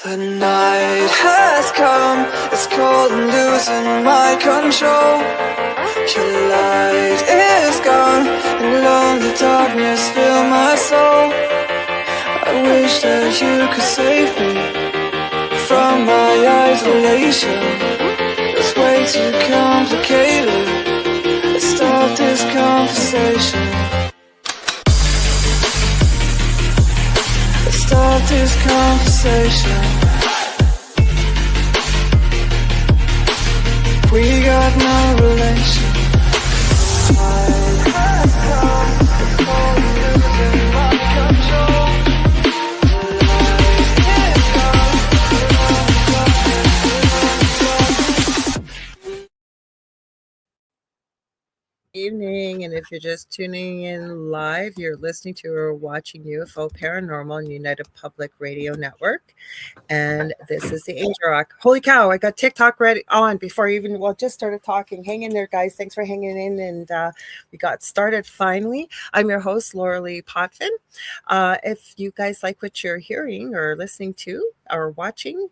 The night has come, it's cold and losing my control. Your light is gone, and lonely darkness fill my soul. I wish that you could save me from my isolation. It's way too complicated. Let's start this conversation. Let's start this conversation. We got no relation. Evening, and if you're just tuning in live, you're listening to or watching UFO Paranormal and United Public Radio Network, and this is the Angel Rock. Holy cow, I got TikTok ready on before I even just started talking. Hang in there, guys. Thanks for hanging in, and we got started finally. I'm your host, Lorilei Potvin. If you guys like what you're hearing or listening to or watching,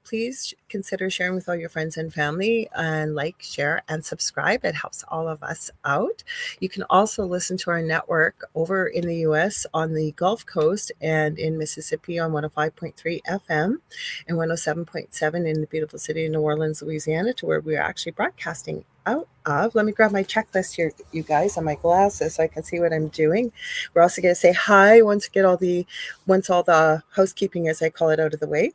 please consider sharing with all your friends and family, and like, share, and subscribe. It helps all of us out. You can also listen to our network over in the US on the Gulf Coast and in Mississippi on 105.3 FM and 107.7 in the beautiful city of New Orleans, Louisiana, to where we're actually broadcasting out of. Let me grab my checklist here, you guys, on my glasses so I can see what I'm doing. We're also going to say hi once all the housekeeping, as I call it, out of the way.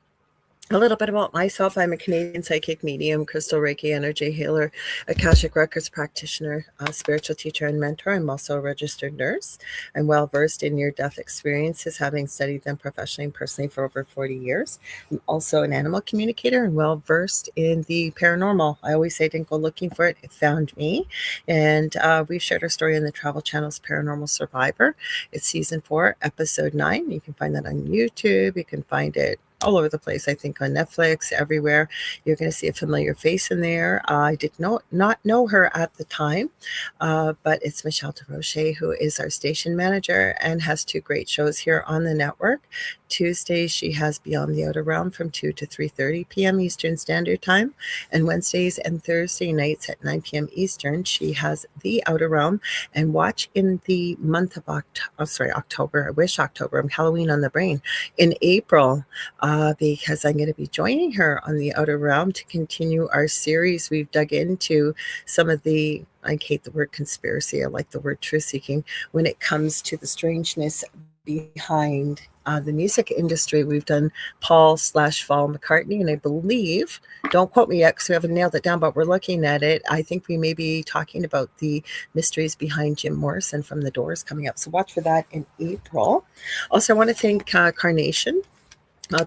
A little bit about myself. I'm a Canadian psychic medium, crystal Reiki energy healer, Akashic Records practitioner, spiritual teacher, and mentor. I'm also a registered nurse. I'm well versed in near-death experiences, having studied them professionally and personally for over 40 years. I'm also an animal communicator and well versed in the paranormal. I always say, didn't go looking for it, it found me. And we've shared our story on the Travel Channel's Paranormal Survivor. It's season 4, episode 9. You can find that on YouTube. You can find it all over the place, I think, on Netflix, everywhere. You're going to see a familiar face in there. I did not know her at the time, but it's Michelle DeRoche, who is our station manager and has 2 great shows here on the network. Tuesdays, she has Beyond the Outer Realm from 2 to 3:30 p.m. Eastern Standard Time. And Wednesdays and Thursday nights at 9 p.m. Eastern, she has The Outer Realm. And watch in the month of October. I wish October. I'm Halloween on the brain. In April, because I'm going to be joining her on The Outer Realm to continue our series. We've dug into some of the, I hate the word conspiracy, I like the word truth-seeking, when it comes to the strangeness behind the music industry. We've done Paul/Paul McCartney, and I believe, don't quote me yet because we haven't nailed it down, but we're looking at it. I think we may be talking about the mysteries behind Jim Morrison from The Doors coming up. So watch for that in April. Also, I want to thank Carnation.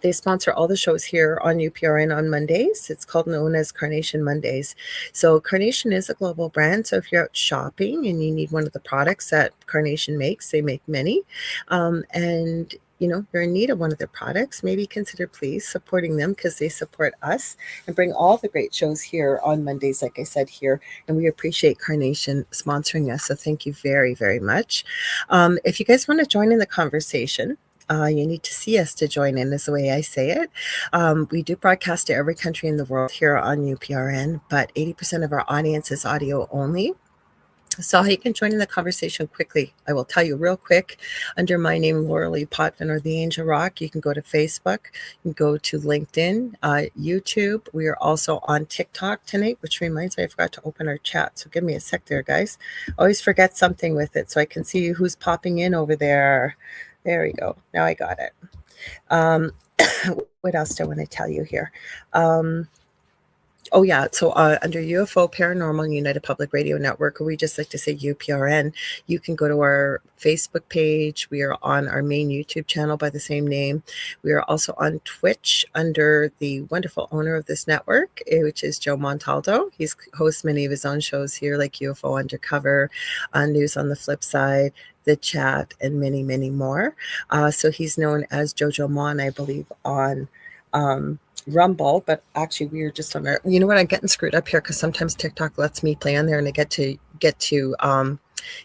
They sponsor all the shows here on UPRN on Mondays. It's known as Carnation Mondays. So Carnation is a global brand. So if you're out shopping and you need one of the products that Carnation makes, they make many, and you're in need of one of their products, maybe consider please supporting them, because they support us and bring all the great shows here on Mondays, like I said here. And we appreciate Carnation sponsoring us. So thank you very, very much. If you guys want to join in the conversation, you need to see us to join in, is the way I say it. We do broadcast to every country in the world here on UPRN, but 80% of our audience is audio only. So how you can join in the conversation quickly, I will tell you real quick. Under my name, Lorilei Potvin, or the Angel Rock, you can go to Facebook, you can go to LinkedIn, YouTube. We are also on TikTok tonight, which reminds me, I forgot to open our chat. So give me a sec there, guys. Always forget something with it so I can see who's popping in over there. There we go. Now I got it. What else do I want to tell you here? Oh, yeah. So under UFO Paranormal United Public Radio Network, or we just like to say UPRN, you can go to our Facebook page. We are on our main YouTube channel by the same name. We are also on Twitch under the wonderful owner of this network, which is Joe Montaldo. He's hosts many of his own shows here, like UFO Undercover, News on the Flip Side, The Chat, and many, many more. So he's known as Jojo Mon, I believe, on Rumble, but actually we are just on our, you know what, I'm getting screwed up here because sometimes TikTok lets me play on there and I get to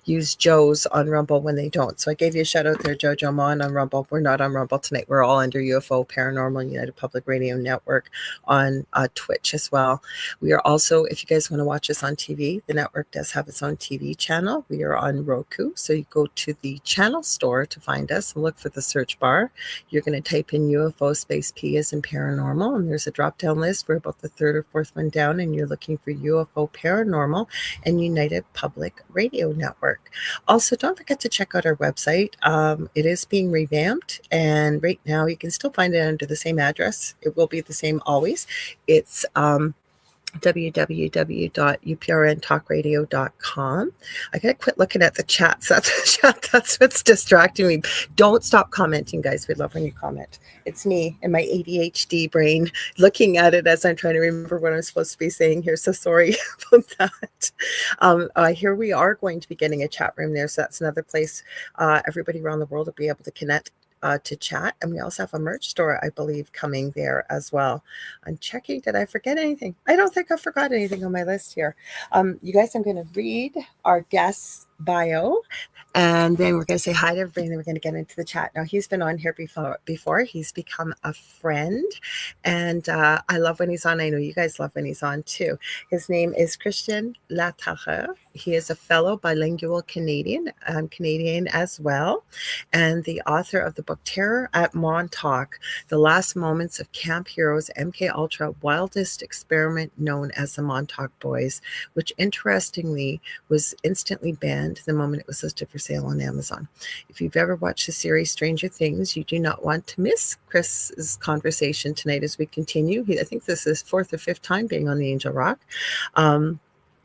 use Joe's on Rumble when they don't. So I gave you a shout out there, Jojo Mon on Rumble. We're not on Rumble tonight. We're all under UFO Paranormal United Public Radio Network on Twitch as well. We are also, if you guys want to watch us on TV, the network does have its own TV channel. We are on Roku. So you go to the channel store to find us and look for the search bar. You're going to type in UFO space P as in paranormal, and there's a drop down list. We're about the third or fourth one down, and you're looking for UFO Paranormal and United Public Radio Network. Also, don't forget to check out our website. It is being revamped, and right now you can still find it under the same address. It will be the same always. It's www.uprntalkradio.com. I gotta quit looking at the chats. That's what's distracting me. Don't stop commenting, guys. We love when you comment. It's me and my ADHD brain looking at it as I'm trying to remember what I'm supposed to be saying here. So sorry about that. Here we are going to be getting a chat room there. So that's another place everybody around the world will be able to connect to chat. And we also have a merch store, I believe, coming there as well. I'm checking. Did I forget anything? I don't think I forgot anything on my list here. You guys, I'm going to read our guest's bio, and then we're going to say hi to everybody, and then we're going to get into the chat. Now, he's been on here before. He's become a friend, and I love when he's on. I know you guys love when he's on too. His name is Christian Laterreur. He is a fellow bilingual Canadian, Canadian as well, and the author of the book Terror at Montauk, The Last Moments of Camp Heroes MK Ultra Wildest Experiment Known as the Montauk Boys, which interestingly was instantly banned the moment it was listed for sale on Amazon. If you've ever watched the series Stranger Things, you do not want to miss Chris's conversation tonight as we continue. I think this is fourth or fifth time being on the Angel Rock.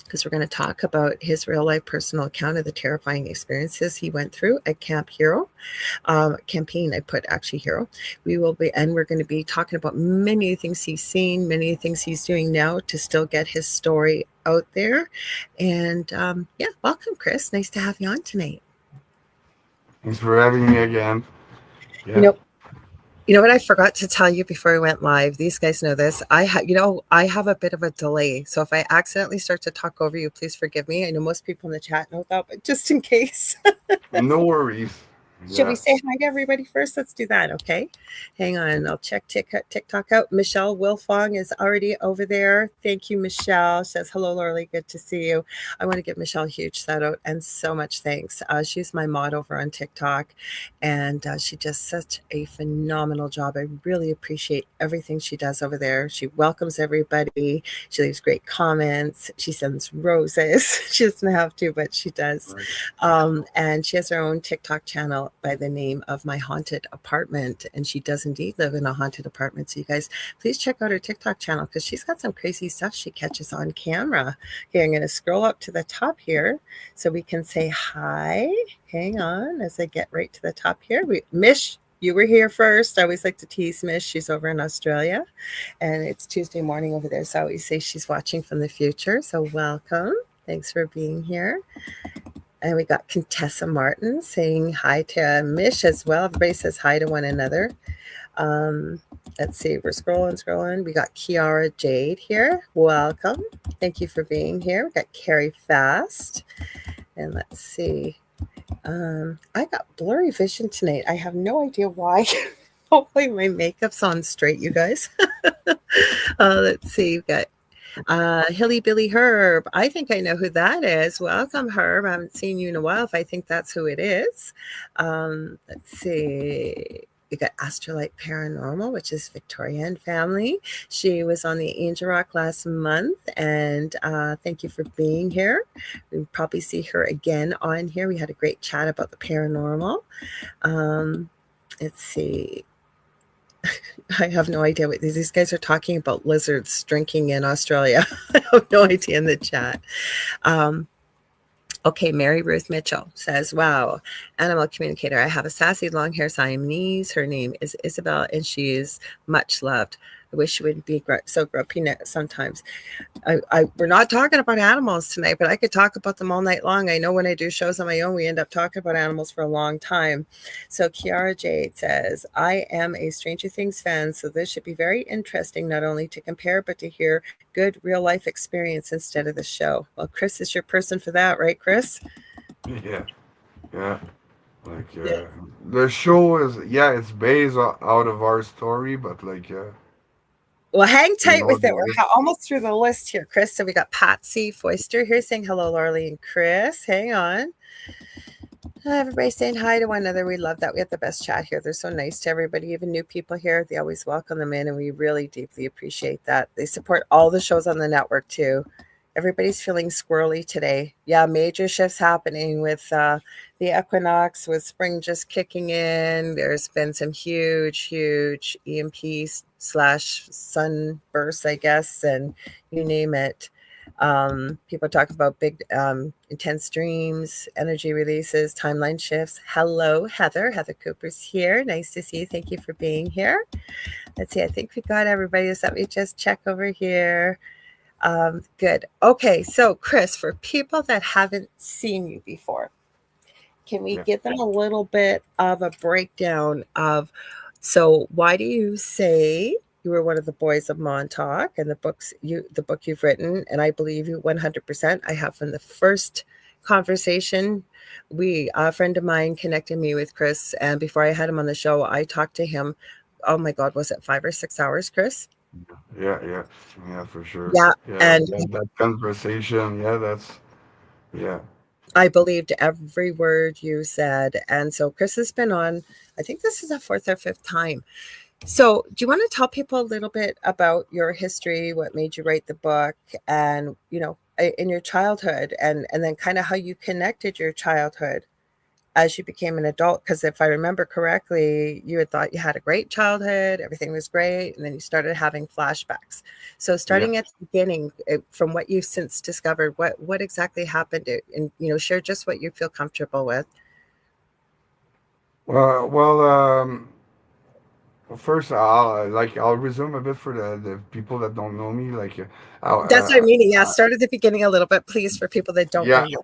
Because we're going to talk about his real life personal account of the terrifying experiences he went through at Camp Hero. Campaign, I put actually Hero. We're going to be talking about many things he's seen, many things he's doing now to still get his story out there. And welcome, Chris. Nice to have you on tonight. Thanks for having me again. Yeah. You know what I forgot to tell you before we went live? These guys know this. I have a bit of a delay. So if I accidentally start to talk over you, please forgive me. I know most people in the chat know that, but just in case. No worries. Should we say hi to everybody first? Let's do that, okay? Hang on. I'll check TikTok out. Michelle Wilfong is already over there. Thank you, Michelle. Says, hello, Lorilei. Good to see you. I want to give Michelle a huge shout out and so much thanks. She's my mod over on TikTok, and she does such a phenomenal job. I really appreciate everything she does over there. She welcomes everybody. She leaves great comments. She sends roses. She doesn't have to, but she does. Right. And she has her own TikTok channel by the name of My Haunted Apartment, and she does indeed live in a haunted apartment. So you guys, please check out her TikTok channel because she's got some crazy stuff she catches on camera. Okay, I'm going to scroll up to the top here so we can say hi. Hang on as I get right to the top here. Mish, you were here first. I always like to tease Mish. She's over in Australia, and it's Tuesday morning over there. So I always say she's watching from the future. So welcome. Thanks for being here. And we got Contessa Martin saying hi to Mish as well. Everybody says hi to one another. Let's see. We're scrolling. We got Kiara Jade here. Welcome. Thank you for being here. We got Carrie Fast. And let's see. I got blurry vision tonight. I have no idea why. Hopefully my makeup's on straight, you guys. Let's see. We've got Hilly Billy Herb. I think I know who that is. Welcome, Herb. I haven't seen you in a while if I think that's who it is. Let's see. We got Astrolite Paranormal, which is Victoria and family. She was on the Angel Rock last month, and thank you for being here. We'll probably see her again on here. We had a great chat about the paranormal. Let's see. I have no idea what these guys are talking about. Lizards drinking in Australia. I have no idea in the chat. Okay, Mary Ruth Mitchell says, wow, animal communicator. I have a sassy long hair Siamese. Her name is Isabel, and she is much loved. I wish she wouldn't be so grumpy sometimes. We're not talking about animals tonight, but I could talk about them all night long. I know when I do shows on my own, we end up talking about animals for a long time. So Kiara Jade says, I am a Stranger Things fan, so this should be very interesting, not only to compare, but to hear good real life experience instead of the show. Well, Chris is your person for that, right, Chris? Yeah, yeah. Like Yeah. the show is, yeah, it's based out of our story, but Well, hang you tight know with it. the We're almost through the list here, Chris. So we got Patsy Foister here saying hello, Larilei and Chris. Hang on. Everybody's saying hi to one another. We love that. We have the best chat here. They're so nice to everybody, even new people here. They always welcome them in, and we really deeply appreciate that. They support all the shows on the network too. Everybody's feeling squirrely today. Yeah, major shifts happening with the equinox, with spring just kicking in. There's been some huge EMP slash sunbursts, I guess, and you name it. People talk about big, intense dreams, energy releases, timeline shifts. Hello, Heather. Heather Cooper's here. Nice to see you. Thank you for being here. Let's see. I think we got everybody. So let me just check over here. Good. Okay. So, Chris, for people that haven't seen you before, can we yeah. give them a little bit of a breakdown of so why do you say you were one of the boys of Montauk and the book you've written, and I believe you 100%. I have from the first conversation. A friend of mine connected me with Chris, and before I had him on the show, I talked to him. Oh my God, was it 5 or 6 hours, Chris? Yeah, yeah, yeah, for sure. Yeah, Yeah, and that conversation. Yeah, yeah, I believed every word you said. And so Chris has been on, I think this is the fourth or fifth time. So, do you want to tell people a little bit about your history, what made you write the book, and in your childhood, and then kind of how you connected your childhood as you became an adult? Because if I remember correctly, you had thought you had a great childhood, everything was great, and then you started having flashbacks. So, yeah. starting at the beginning, from what you've since discovered, what exactly happened, and share just what you feel comfortable with. Well, first I'll resume a bit for the people that don't know me. That's what I'm meaning. Yeah, uh, start at the beginning a little bit, please, for people that don't know yeah, you.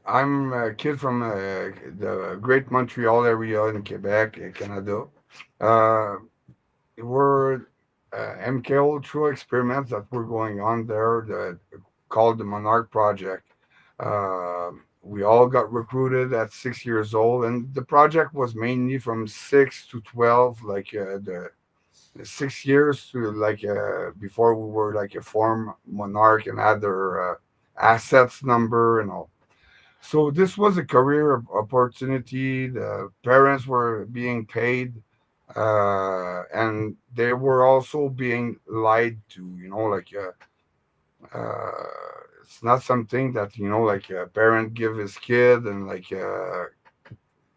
I'm a kid from the Great Montreal area in Quebec, Canada. Uh, were MK Ultra experiments that were going on there that called the Monarch Project. We all got recruited at 6 years old, and the project was mainly from 6 to 12, the 6 years to before we were like a form Monarch and had their assets number and all. So this was a career opportunity. The parents were being paid, and they were also being lied to. It's not something that like a parent give his kid, and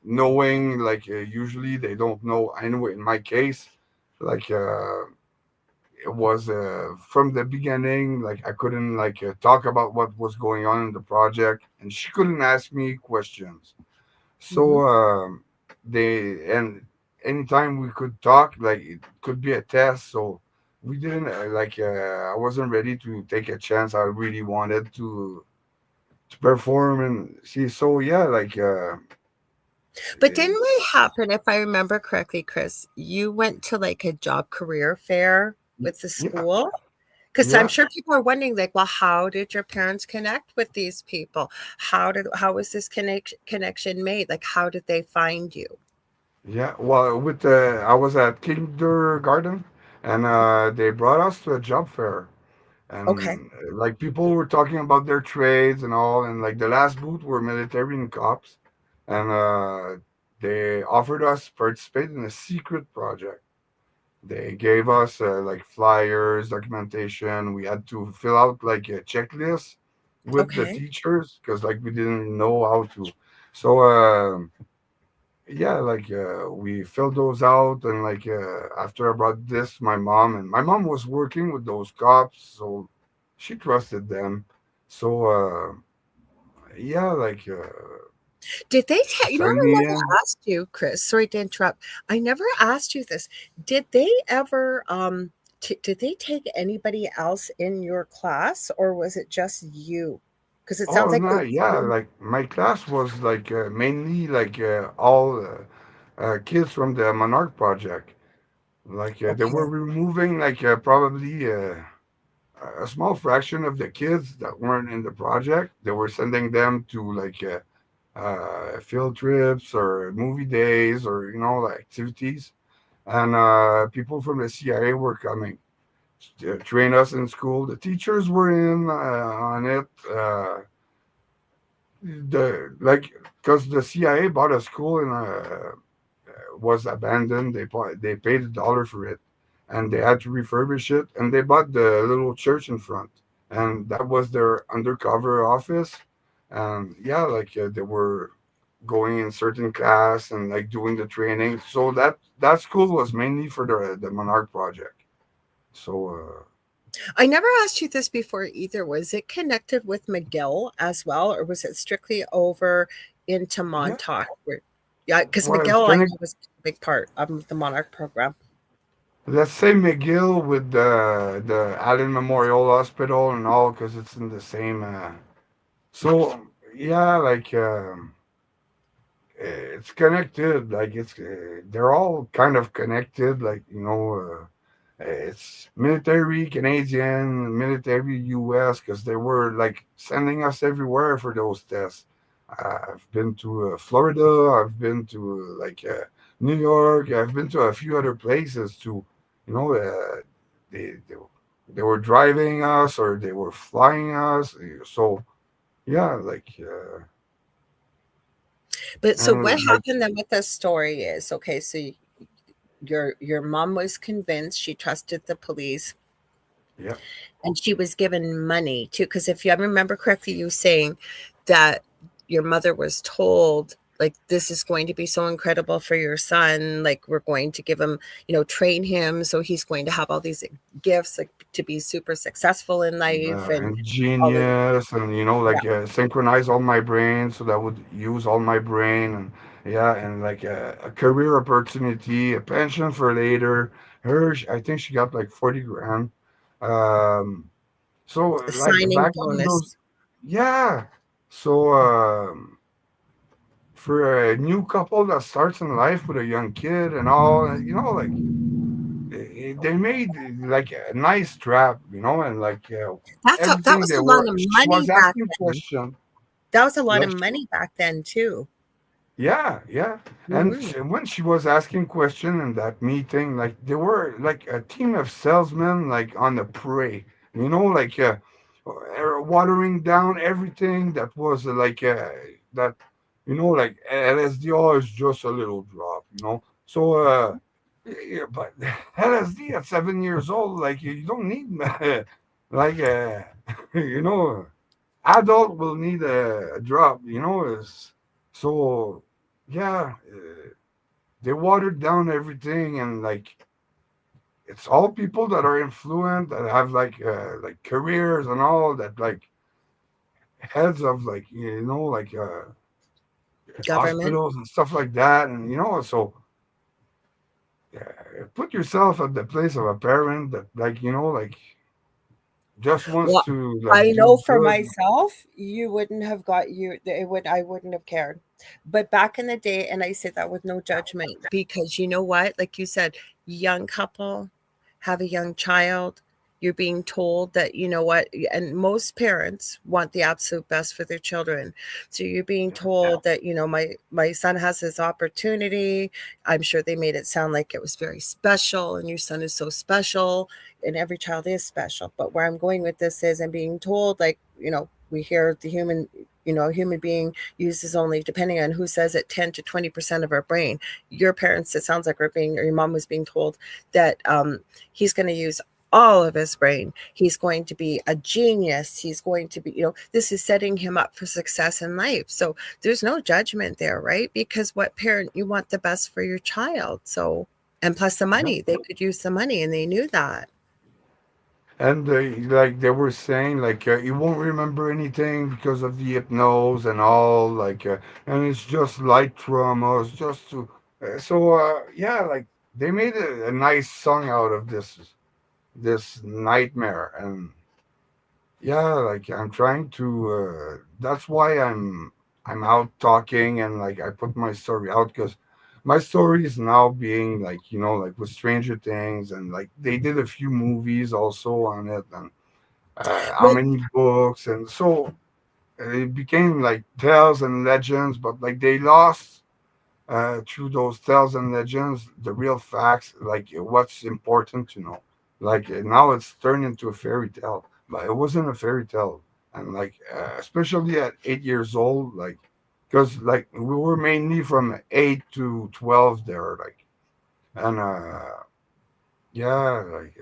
knowing usually they don't know. Anyway, in my case, like it was from the beginning. Like I couldn't talk about what was going on in the project, and she couldn't ask me questions. Mhm. So they and anytime we could talk, like it could be a test. So we didn't I wasn't ready to take a chance. I really wanted to perform and see. So yeah, But didn't it happen, if I remember correctly, Chris, you went to like a job career fair with the yeah, school? Because I'm yeah, sure people are wondering, like, well, how did your parents connect with these people? How was this connection made? Like, how did they find you? yeah. Well, with the I was at kindergarten, and they brought us to a job fair, Okay. and people were talking about their trades and all, and like the last booth were military and cops, and they offered us participate in a secret project. They gave us flyers, documentation. We had to fill out like a checklist with the Okay. teachers because we didn't know how to. So yeah, we filled those out, and after I brought this, my mom was working with those cops, so she trusted them. So yeah, Did they she you know what signed I me never in. asked you, Chris? Sorry to interrupt. I never asked you this. Did they ever did they take anybody else in your class, or was it just you? Because it sounds Oh like no, it yeah, was my class was mainly all kids from the Monarch Project. They were okay. removing probably a small fraction of the kids that weren't in the project. They were sending them to like field trips or movie days or like activities, and people from the CIA were coming to train us in school. The teachers were in on it. The like because the CIA bought a school and was abandoned. They paid $1 for it, and they had to refurbish it. And they bought the little church in front, and that was their undercover office. And yeah, like they were going in certain class and like doing the training. So that school was mainly for the Monarch project. So I never asked you this before either. Was it connected with McGill as well, or was it strictly over into yeah, Montauk? Yeah, because was McGill, I know, connected. was a big part of the Monarch program. Let's say McGill with the Allen Memorial Hospital and all, because it's in the same. So yeah, like it's connected. Like they're all kind of connected. Like it's military Canadian, military U.S. because they were like sending us everywhere for those tests. I've been to Florida. I've been to New York. I've been to a few other places to, you know, they, they they were driving us or they were flying us. So yeah, But so what and like happened then with this story is okay. So your mom was convinced, she trusted the police, yeah. and she was given money too. Because if you remember correctly, you saying that your mother was told, like, this is going to be so incredible for your son. Like, we're going to give him, train him, so he's going to have all these gifts, like, to be super successful in life and And all of, genius and yeah, synchronize all my brain so that would use all my brain and yeah and like a career opportunity, a pension for later. I think she got like 40 grand. um so a like signing back on those, bonus. yeah. So for a new couple that starts in life with a young kid and all, like they made like a nice trap, and like That everything was they a lot were. of She money was back asking then. question. That was a lot of Like money back then too. yeah, yeah. And Mhm. when she was asking question in that meeting, like they were like a team of salesmen, like on the prey, like watering down everything that was that, like LSD is just a little drop, So, yeah, but LSD at 7 years old, like you don't need, like, you know, adult will need a drop, is so yeah. They watered down everything and like it's all people that are influent that have like careers and all that like heads of Government. hospitals and stuff like that, and so put yourself at the place of a parent that just wants Well, to I do know for good. myself, you wouldn't have got you. It would. I wouldn't have cared. But back in the day, and I say that with no judgment, because you know what? Like you said, young couple have a young child. You're being told that you know what, and most parents want the absolute best for their children. So you're being told that my son has this opportunity. I'm sure they made it sound like it was very special, and your son is so special, and every child is special. But where I'm going with this is I'm being told, like, we hear the a human being uses only, depending on who says it, 10 to 20% of our brain. Your parents, it sounds like, or your mom was being told that he's going to use all of his brain. He's going to be a genius. He's going to be, this is setting him up for success in life. So there's no judgment there, right? Because what parent, you want the best for your child. So, and plus the Yeah. money, they could use the money, and they knew that. And like they were saying, like you won't remember anything because of the hypnose and all, and it's just light trauma. It's just to, yeah, like they made a nice song out of this nightmare, and yeah, like I'm trying to. That's why I'm out talking and like I put my story out because my story is now being like like with Stranger Things and like they did a few movies also on it, and how Well, many books, and so it became like tales and legends, but like they lost through those tales and legends the real facts, like what's important to know. Like now it's turned into a fairy tale, but it wasn't a fairy tale. And like especially at 8 years old, like because like we were mainly from 8 to 12 there, like and yeah, like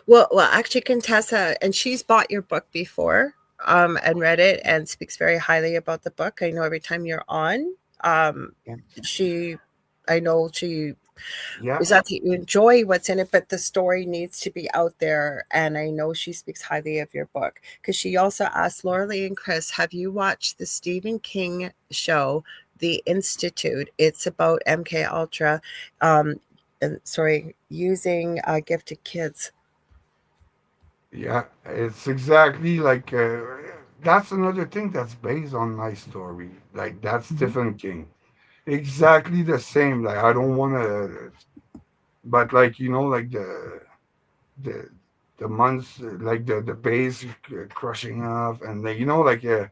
well, actually, Contessa, and she's bought your book before, and read it and speaks very highly about the book. I know every time you're on, um, yeah, she, I know she yeah, is that you enjoy what's in it, but the story needs to be out there. And I know she speaks highly of your book because she also asked Lorilei and Chris, have you watched the Stephen King show, The Institute? It's about MK Ultra, um, and sorry, using gifted kids. yeah. It's exactly like that's another thing that's based on my story. Like that's Mhm. Stephen King. Exactly the same. Like I don't want to, but like like the the months, like the base crushing off, and like like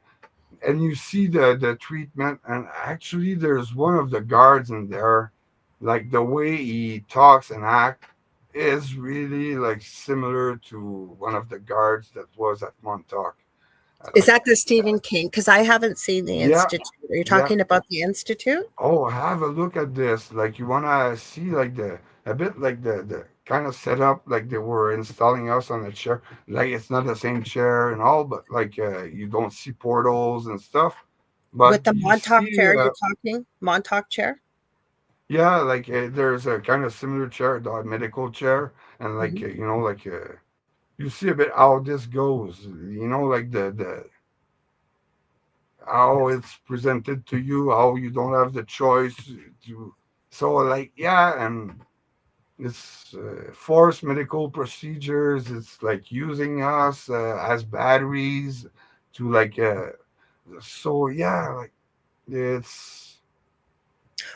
and you see the treatment, and actually there's one of the guards in there, like the way he talks and act is really like similar to one of the guards that was at Montauk. Is Like that the Stephen King? Because I haven't seen The yeah, Institute. Are you yeah. talking about The Institute? Oh, have a look at this. Like you wanna see like the a bit like the kind of setup like they were installing us on a chair. Like it's not the same chair and all, but like you don't see portals and stuff. But With the you Montauk see, chair, you're talking? Montauk chair? yeah, like there's a kind of similar chair, the medical chair, and like Mhm. like you see a bit how this goes. Like the how it's presented to you, how you don't have the choice to. So like yeah, and it's forced medical procedures. It's like using us as batteries to like so yeah, like it's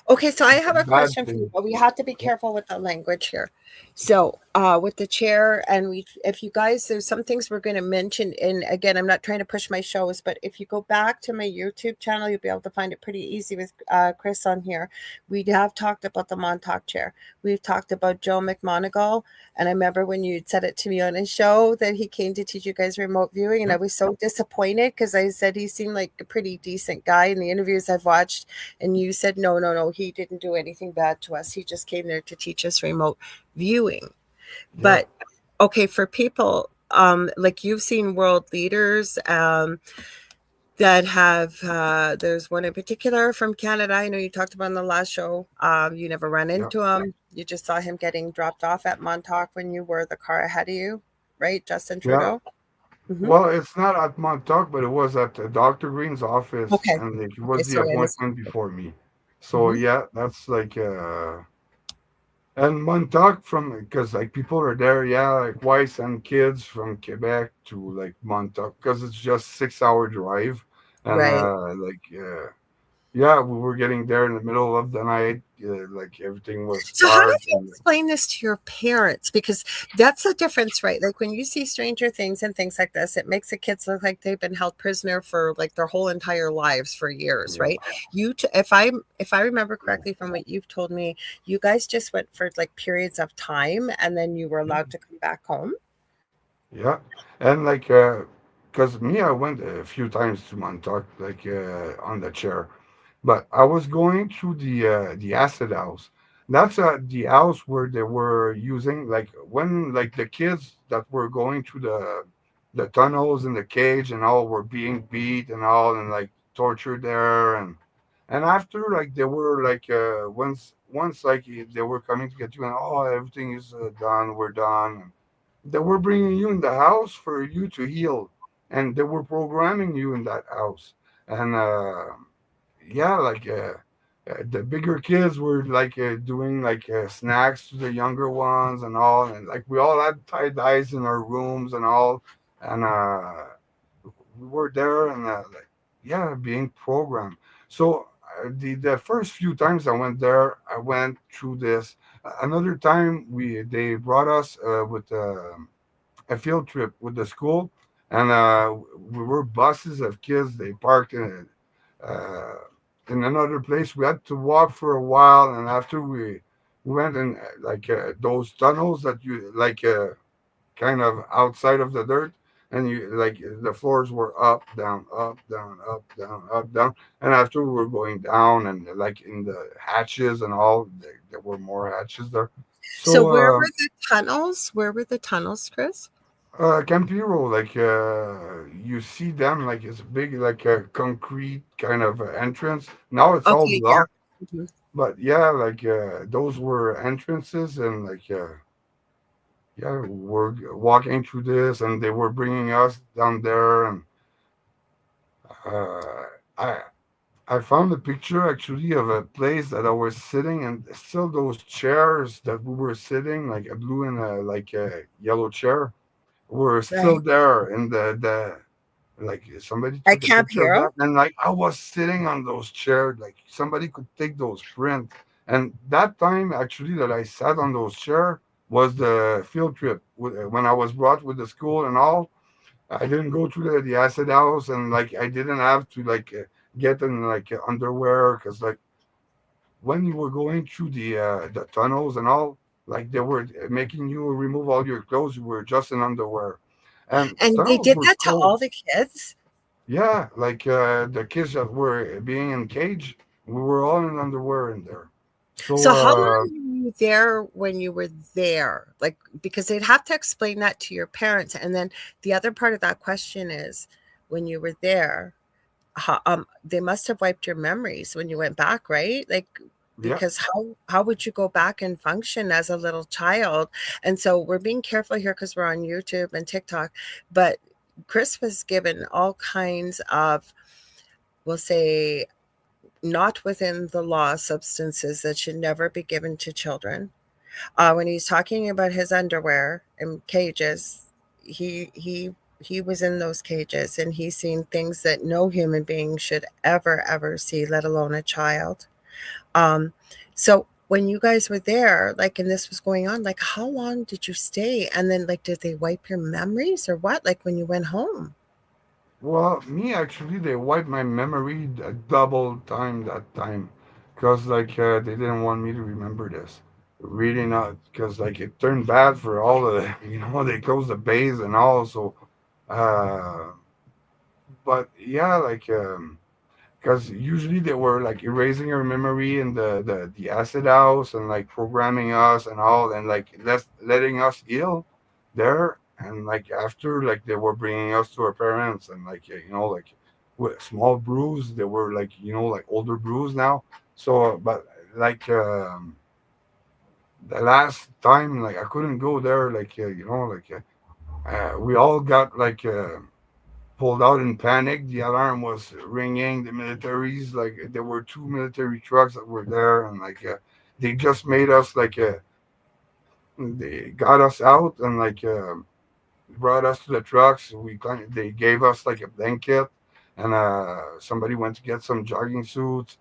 Okay, so I it's a have a bad question for you, thing. but we have to be Yeah, careful with the language here. So, with the chair, and if you guys, there's some things we're going to mention. And again, I'm not trying to push my shows, but if you go back to my YouTube channel, you'll be able to find it pretty easy with Chris on here. We have talked about the Montauk chair. We've talked about Joe McMonagle, and I remember when you said it to me on his show that he came to teach you guys remote viewing, and yeah, I was so disappointed because I said he seemed like a pretty decent guy in the interviews I've watched, and you said, no, no, no, he didn't do anything bad to us. He just came there to teach us remote viewing. yeah, But okay, for people, like you've seen world leaders, that have, there's one in particular from Canada. I know you talked about in the last show. You never ran yeah, into him. You just saw him getting dropped off at Montauk when you were the car ahead of you, right? Justin yeah. Trudeau. Hmm. Well, it's not at Montauk, but it was at Dr. Green's office, Okay. and like, it Okay. was the So in this. appointment before me. So Hmm. yeah, that's like and Montauk from because like people are there, yeah, like why send kids from Quebec to like Montauk because it's just 6 hour drive, and Right. yeah, we were getting there in the middle of the night, like everything was So how did dark, you and explain this to your parents? Because that's the difference, right? Like when you see Stranger Things and things like this, it makes the kids look like they've been held prisoner for like their whole entire lives for years, yeah, right? If I remember correctly from what you've told me, you guys just went for like periods of time and then you were allowed to come back home. yeah, and like because me, I went a few times to Montauk, like on the chair. But I was going through the acid house. That's the house where they were using like when like the kids that were going through the tunnels in the cage and all were being beat and all and like tortured there and after like they were like once like they were coming to get you and oh everything is done, we're done. They were bringing you in the house for you to heal, and they were programming you in that house and yeah, like the bigger kids were like doing like snacks to the younger ones and all, and like we all had tie dyes in our rooms and all, and we were there and like yeah, being programmed. So the first few times I went there, I went through this. Another time we they brought us with. a field trip with the school, and we were buses of kids. They parked in another place. We had to walk for a while, and after we went in those tunnels that you kind of outside of the dirt, and you like the floors were up, down, up, down, up, down, up, down, and after we were going down and like in the hatches and all, there were more hatches there. So So where were the tunnels? Where were the tunnels, Chris? Campiro, you see them like it's big, like a concrete kind of entrance. Now it's all Okay, yeah. blocked, Mhm. but yeah, those were entrances, and yeah, we're walking through this, and they were bringing us down there, and uh, I I found a picture actually of a place that I was sitting, and still those chairs that we were sitting, like a blue and a yellow chair, were still Right. there in the like somebody At took a Camp picture of that, Hero? and like I was sitting on those chairs, like somebody could take those prints. And that time actually that I sat on those chairs was the field trip when I was brought with the school and all. I didn't go to the acid house, and like I didn't have to get in underwear, because like when you were going through the tunnels and all, like they were making you remove all your clothes. You were just in underwear, and the And they tunnels did were that to cold. all the kids? Yeah, the kids that were being in cage, we were all in underwear in there. So So how long were you there when you were there? Like, because they'd have to explain that to your parents. And then the other part of that question is, when you were there, they must have wiped your memories when you went back, right? Like, yeah, because how would you go back and function as a little child? And so we're being careful here because we're on YouTube and TikTok, but Chris was given all kinds of, we'll say, not within the law substances that should never be given to children. When he's talking about his underwear and cages, he was in those cages, and he's seen things that no human being should ever see, let alone a child. Um, so when you guys were there, like, and this was going on, like, how long did you stay? And then, like, did they wipe your memories or what? Like when you went home? well, me actually, they wiped my memory a double time that time, because they didn't want me to remember this. Really not, because like it turned bad for all the they closed the bays and all. So, uh, but yeah, because usually they were like erasing our memory in the acid house, and like programming us and all, and like letting us heal there, and like after, like they were bringing us to our parents, and with small bruise, they were like older bruise now. So but like the last time, like I couldn't go there, we all got pulled out in panic. The alarm was ringing. The militaries, like there were two military trucks that were there, and they just made us they got us out, and brought us to the trucks. They gave us like a blanket, and somebody went to get some jogging suits.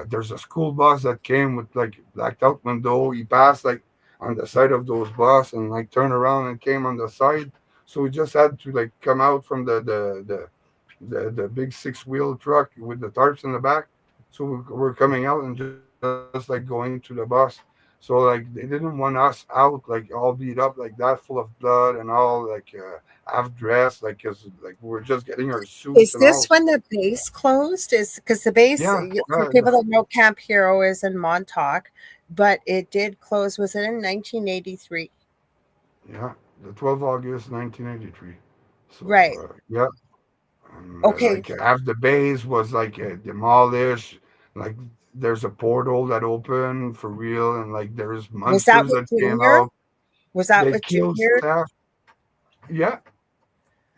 There's a school bus that came with like blacked out window. He passed like on the side of those bus, and like turned around and came on the side. So we just had to like come out from the big six-wheel truck with the tarps in the back. So we're coming out and just like going to the bus. So like they didn't want us out like all beat up like that, full of blood and all, half dressed, like because like we were just getting our suits Is and all. this when the base closed? Is because the base, Yeah, for yeah, people that know, Camp Hero is in Montauk, but it did close. Was it in 1983? yeah. The 12th August 1983. So Right. yeah, Okay. like half the base was demolished. Like there's a portal that opened for real, and like there's Was that monsters with that came Junior? out. Was that They with killed Junior? staff. Yeah,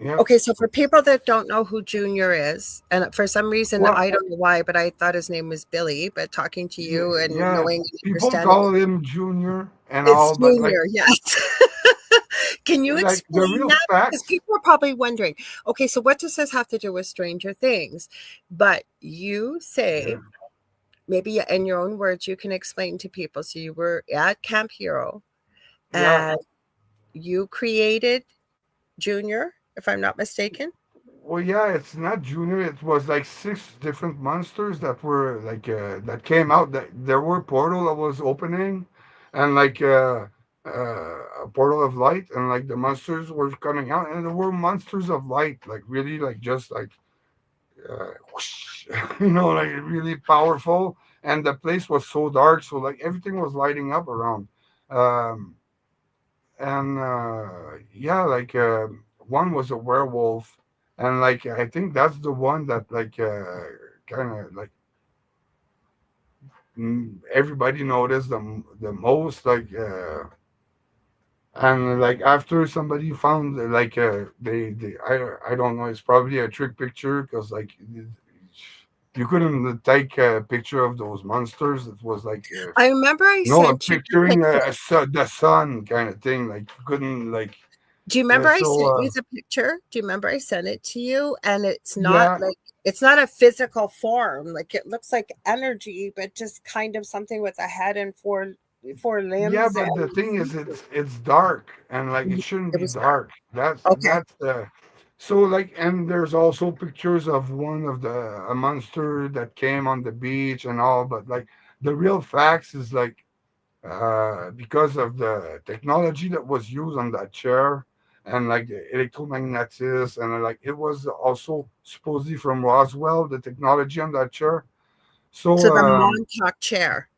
yeah. Okay, so for people that don't know who Junior is, and for some reason Well, I don't know why, but I thought his name was Billy. But talking to yeah, you and yeah. knowing and People understanding, call him Junior and it's all, but like Junior. Yes. Can you like the explain real that? Because facts. people are probably wondering, okay, so what does this have to do with Stranger Things? But you Yeah, say, maybe in your own words, you can explain to people. So you were at Camp Hero yeah, and you created Junior, if I'm not mistaken. Well, yeah, it's not junior. It was like six different monsters that were like that came out. That there were portal that was opening, and like a portal of light, and like the monsters were coming out, and there were monsters of light, like really, like just like whoosh, like really powerful. And the place was so dark, so like everything was lighting up around. Um, and yeah, like one was a werewolf, and like I think that's the one that like kind of like everybody noticed the most, like and like after somebody found like they I don't know, it's probably a trick picture because like you couldn't take a picture of those monsters. It was like I remember I I'm sent you the picturing picture. the sun kind of thing. Like you couldn't like Do you remember I so sent you the picture? Do you remember I sent it to you? And yeah. it's not a physical form. Like it looks like energy, but just kind of something with a head and four Yeah, limbs but the and thing is, it's dark, and like it shouldn't it be was dark. dark. That's Okay. that's the so like, and there's also pictures of one of the a monster that came on the beach and all, but like the real facts is like because of the technology that was used on that chair and like the electromagnetism, and like it was also supposedly from Roswell, the technology on that chair. So So the Montauk chair.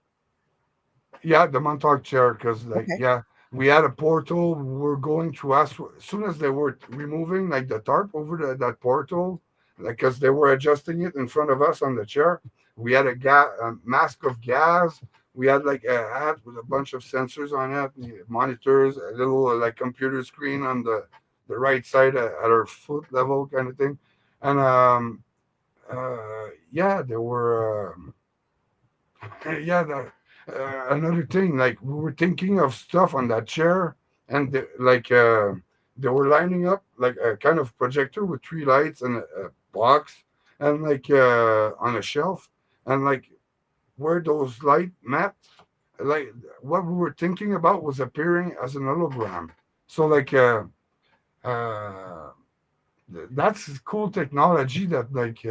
yeah, the Montauk chair, because like Okay. yeah, we had a portal. We were going through us as soon as they were removing like the tarp over that portal, like because they were adjusting it in front of us on the chair. We had a mask of gas. We had like a hat with a bunch of sensors on it, monitors, a little like computer screen on the right side at our foot level kind of thing, and yeah, there were. Yeah, another thing, like we were thinking of stuff on that chair, and they were lining up like a kind of projector with three lights and a box, and like on a shelf, and like where those light met, like what we were thinking about was appearing as an hologram. So like uh, that's cool technology that like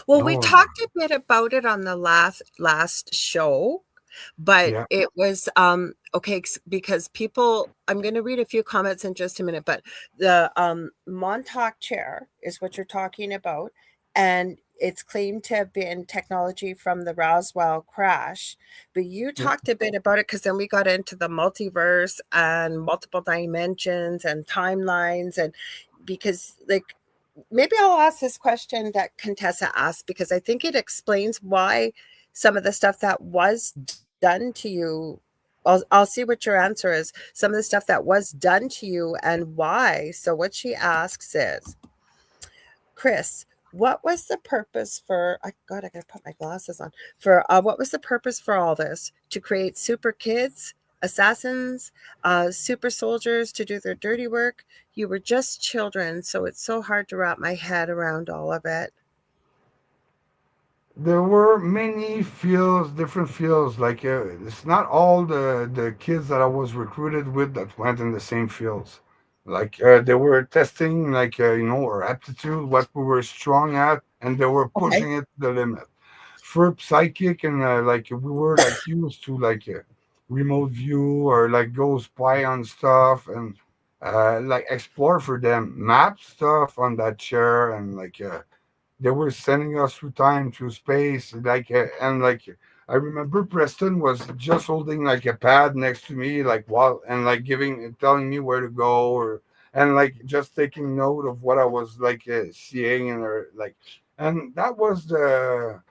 Well, we no talked a bit about it on the last show, but yeah. it was okay because people. I'm going to read a few comments in just a minute, but the Montauk chair is what you're talking about, and it's claimed to have been technology from the Roswell crash. But you Yeah. talked a bit about it because then we got into the multiverse and multiple dimensions and timelines, and because like maybe I'll ask this question that Contessa asked because I think it explains why some of the stuff that was done to you. I'll see what your answer is. Some of the stuff that was done to you and why. So what she asks is, Chris, what was the purpose for? I God, I gotta put my glasses on. For what was the purpose for all this? To create super kids, assassins, super soldiers to do their dirty work. You were just children, so it's so hard to wrap my head around all of it. There were many fields, different fields. Like it's not all the kids that I was recruited with that went in the same fields. Like they were testing, like our aptitude, what we were strong at, and they were Okay. pushing it to the limit. For psychic, and like we were like used to like remote view or like go spy on stuff and like explore for them, map stuff on that chair, and like. They were sending us through time, through space, like and like I remember Preston was just holding like a pad next to me, like while and like telling me where to go, or and like just taking note of what I was like seeing, and or like, and that was the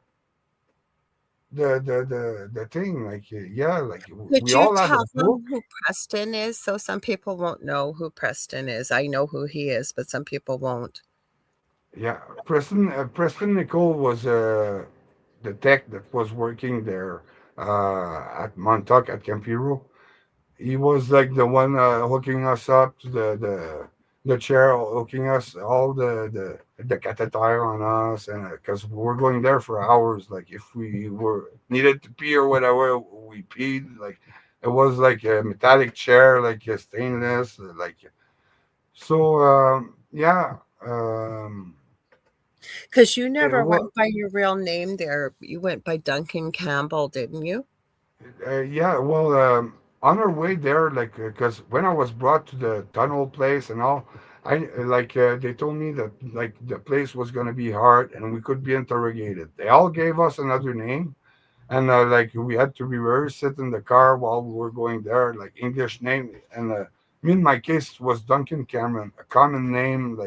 thing, like yeah, like Could we you all had a tell book. them who Preston is? So some people won't know who Preston is. I know who he is, but some people won't. Yeah, Preston Nicole was the tech that was working there at Montauk at Campiro. He was like the one hooking us up to the chair, hooking us all the catheter on us, and because we were going there for hours. Like if we were needed to pee or whatever, we peed. Like it was like a metallic chair, like a stainless, like So yeah, um, Because you it, never wa- went by your real name there. You went by Duncan Campbell, didn't you? yeah. Well, on our way there, like, because when I was brought to the tunnel place and all, they told me that like the place was gonna be hard and we could be interrogated. They all gave us another name, and like we had to reverse sit in the car while we were going there, like English name, and me in my case was Duncan Cameron, a common name,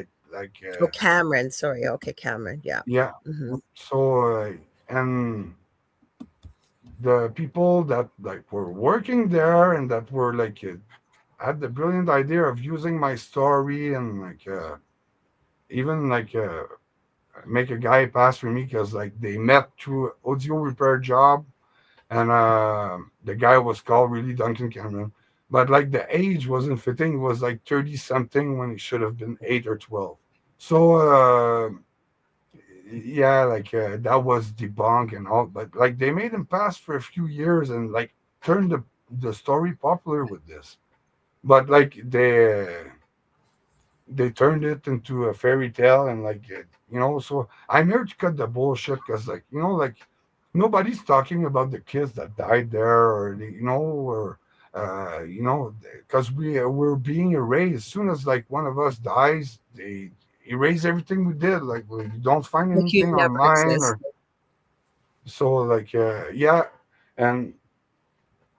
Oh, Cameron. Sorry. Okay, Cameron. Yeah. yeah. Hmm. So and the people that like were working there and that were like had the brilliant idea of using my story and like even like make a guy pass for me because like they met through audio repair job, and the guy was called really Duncan Cameron, but like the age wasn't fitting. He was like 30 something when he should have been 8 or 12. So yeah, like that was debunked and all, but like they made him pass for a few years and like turned the story popular with this. But like they turned it into a fairy tale and like so I'm here to cut the bullshit because like like nobody's talking about the kids that died there or or because we're being erased as soon as like one of us dies. They erase everything we did, like we don't find Like you anything never online or existed. so like yeah. And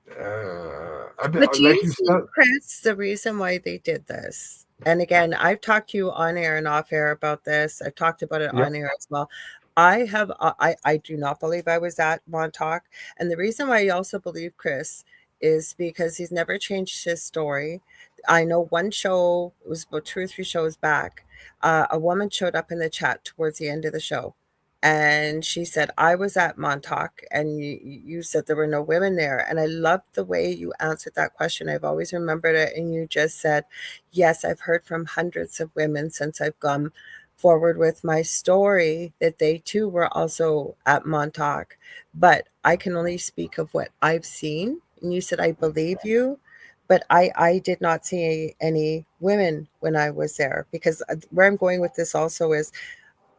a bit But do like you you think, said. Chris, the reason why they did this? And again, I've talked to you on air and off air about this. I've talked about it Yeah, on air as well. I do not believe I was at Montauk. And the reason why I also believe Chris is because he's never changed his story. I know one show, it was about 2 or 3 shows back, a woman showed up in the chat towards the end of the show. And she said, I was at Montauk, and you said there were no women there. And I loved the way you answered that question. I've always remembered it. And you just said, yes, I've heard from hundreds of women since I've gone forward with my story that they too were also at Montauk. But I can only speak of what I've seen. And you said, I believe you. But I did not see any women when I was there, because where I'm going with this also is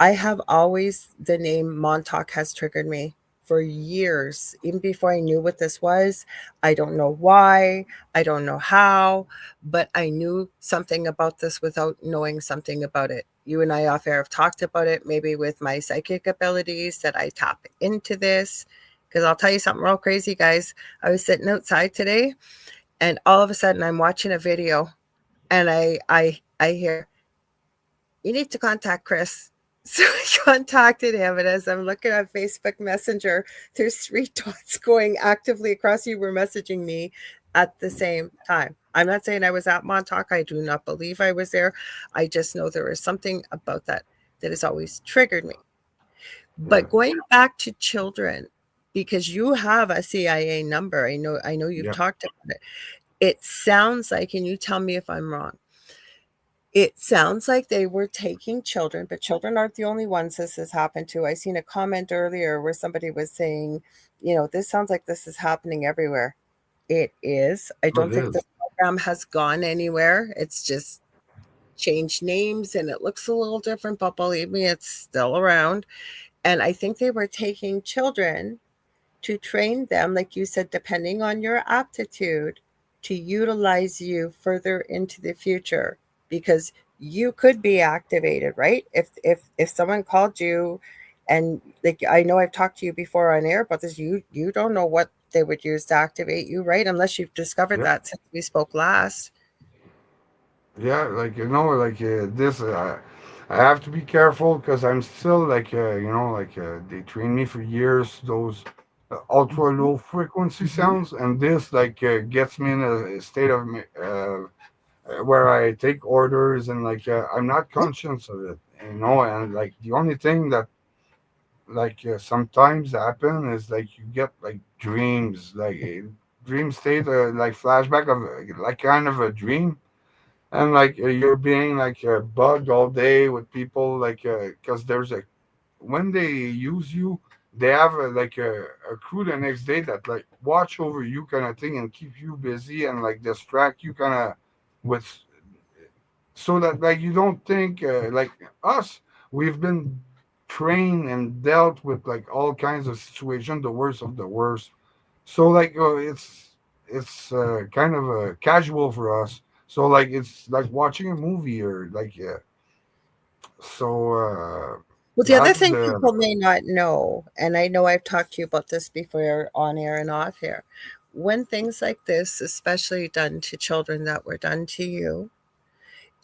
I have always, the name Montauk has triggered me for years, even before I knew what this was. I don't know why, I don't know how, but I knew something about this without knowing something about it. You and I off air have talked about it, maybe with my psychic abilities that I tap into this. Because I'll tell you something real crazy, guys. I was sitting outside today, and all of a sudden I'm watching a video, and I hear, you need to contact Chris. So I contacted him, and as I'm looking at Facebook Messenger, there's 3 dots going actively across. You were messaging me at the same time. I'm not saying I was at Montauk. I do not believe I was there. I just know there is something about that that has always triggered me. yeah, But going back to children, because you have a CIA number, I know you've yeah. talked about it. It sounds like, and you tell me if I'm wrong, it sounds like they were taking children, but children aren't the only ones this has happened to. I seen a comment earlier where somebody was saying, this sounds like this is happening everywhere. It is. I It don't think is. the program has gone anywhere. It's just changed names and it looks a little different, but believe me, it's still around. And I think they were taking children to train them, like you said, depending on your aptitude, to utilize you further into the future, because you could be activated, right? If someone called you, and like I know I've talked to you before on air about this, you don't know what they would use to activate you, right? Unless you've discovered Yeah. that since we spoke last. Yeah, like like this. I have to be careful because I'm still like like they trained me for years those ultra Mhm. low frequency Mhm. sounds, and this like gets me in a state of where I take orders and like I'm not Yeah. conscious of it, and like the only thing that like sometimes happen is like you get like dreams, like dream state, like flashback of like kind of a dream, and like you're being like bugged all day with people like because there's a when they use you, they have like a crew the next day that like watch over you kind of thing and keep you busy and like distract you kind of with so that like you don't think like us, we've been trained and dealt with like all kinds of situations, the worst of the worst. So like it's kind of casual for us. So like it's like watching a movie or like so Well, the other that's thing people may not know, and I know I've talked to you about this before on air and off air, when things like this, especially done to children that were done to you,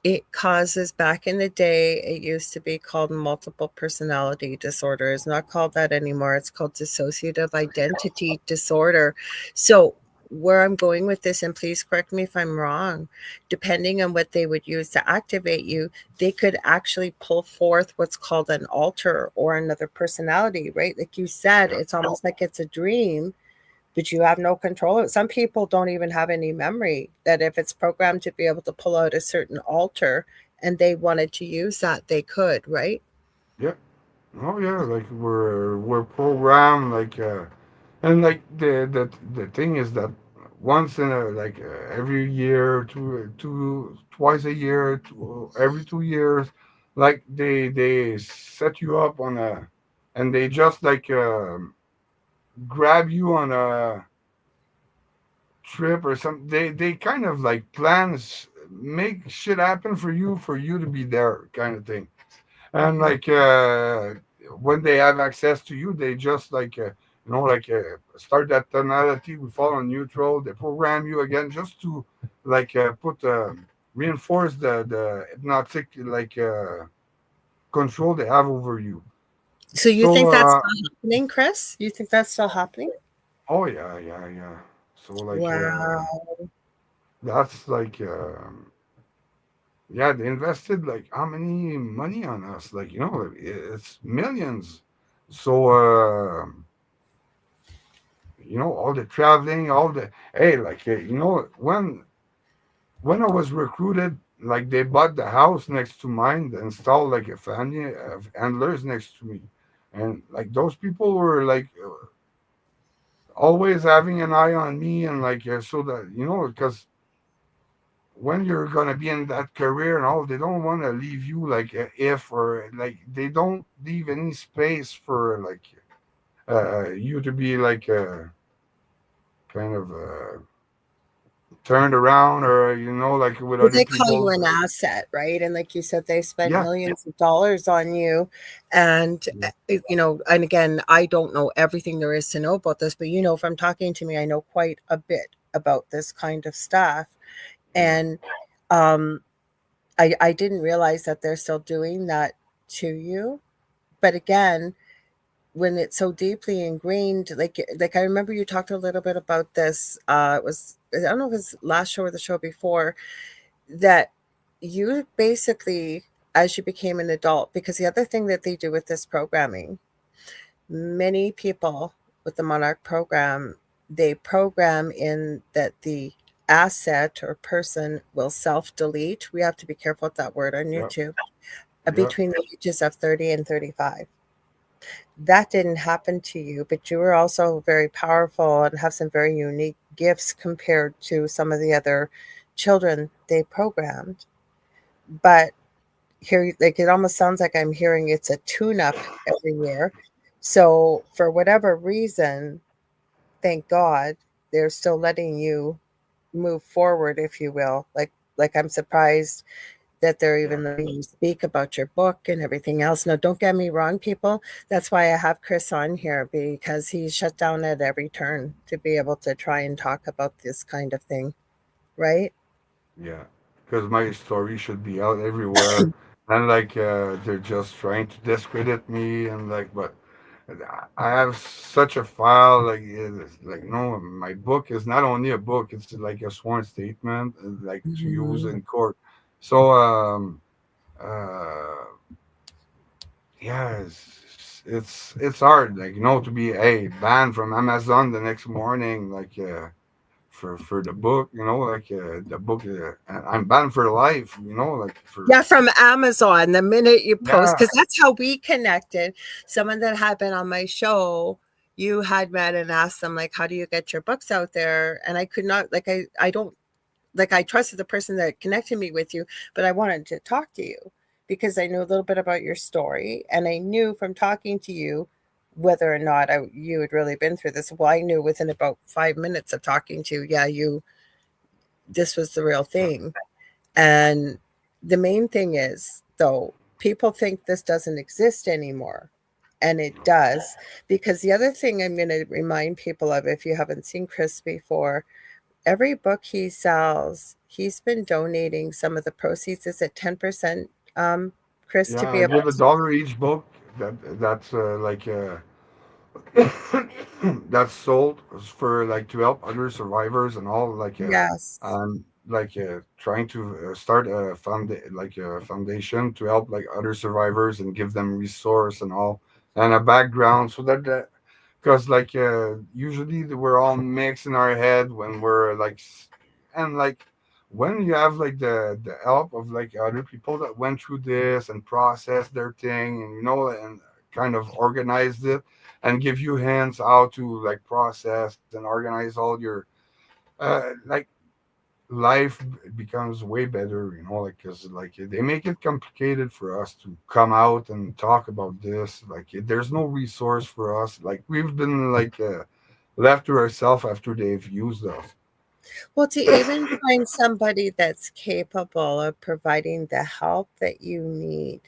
it causes, back in the day, it used to be called multiple personality disorder. It's not called that anymore. It's called dissociative identity disorder. So, where I'm going with this, and please correct me if I'm wrong, depending on what they would use to activate you, they could actually pull forth what's called an alter or another personality, right? Like you said, yeah, it's almost like it's a dream, but you have no control. Some people don't even have any memory, that if it's programmed to be able to pull out a certain alter and they wanted to use that, they could, right? yeah. Oh yeah, like we're programmed like and like the thing is that once in a like every year, twice a year, every 2 years, like they set you up on a, and they just like grab you on a trip or something. They kind of like plans make shit happen for you to be there kind of thing. And Mhm. like when they have access to you, they just like like start that tonality, we fall on neutral, they program you again just to like put reinforce the hypnotic like control they have over you. So you So think that's still happening, Chris? You think that's still happening? oh yeah, yeah, yeah. So like Wow. that's like yeah, they invested like how many money on us, like it's millions. So all the traveling, all the hey, like when I was recruited, like they bought the house next to mine, they installed like a family of handlers next to me, and like those people were like always having an eye on me, and like so that because when you're gonna be in that career and all, they don't want to leave you like if or like they don't leave any space for like you to be like kind of turned around or like with Well, other they call you people. an asset, right? And like you said, they spent Yeah, millions of dollars on you. And, yeah, and again, I don't know everything there is to know about this, but from talking to me, I know quite a bit about this kind of stuff. yeah, And um, I didn't realize that they're still doing that to you. But again, when it's so deeply ingrained, like I remember you talked a little bit about this. It was, I don't know if it was last show or the show before, that you basically, as you became an adult, because the other thing that they do with this programming, many people with the Monarch program, they program in that the asset or person will self delete. We have to be careful with that word on yeah, YouTube, yeah, between the ages of 30 and 35. That didn't happen to you, but you were also very powerful and have some very unique gifts compared to some of the other children they programmed. But here, like, it almost sounds like I'm hearing it's a tune up every year. So for whatever reason, thank God, they're still letting you move forward, if you will. Like I'm surprised that they're yeah, even letting you speak about your book and everything else. Now, don't get me wrong, people. That's why I have Chris on here, because he's shut down at every turn to be able to try and talk about this kind of thing, right? yeah. Because my story should be out everywhere, and like they're just trying to discredit me, and like, but I have such a file, like like no, my book is not only a book; it's like a sworn statement, like to use Mhm. in court. So uh, yeah, it's hard, like to be banned from Amazon the next morning, like for the book, like the book, I'm banned for life, like for Yeah, from Amazon, the minute you post, yeah, because that's how we connected. Someone that had been on my show, you had met and asked them, like, how do you get your books out there? And I could not, like, I don't like I trusted the person that connected me with you, but I wanted to talk to you because I knew a little bit about your story, and I knew from talking to you whether or not you had really been through this. Well, I knew within about 5 minutes of talking to you, yeah, this was the real thing. And the main thing is, though, people think this doesn't exist anymore. And it does. Because the other thing I'm going to remind people of, if you haven't seen Chris before, every book he sells, he's been donating some of the proceeds. Is it 10%, Chris, to Yeah, be I able give a to? dollar each book that's that's sold for like to help other survivors and all Yes. trying to start a foundation to help like other survivors and give them resource and all and a background so that because usually we're all mixed in our head when we're and like when you have like the help of like other people that went through this and processed their thing and and kind of organized it and give you hints how to like process and organize all your like life becomes way better, like because like they make it complicated for us to come out and talk about this. Like there's no resource for us. Like we've been left to ourselves after they've used us. Well, to even find somebody that's capable of providing the help that you need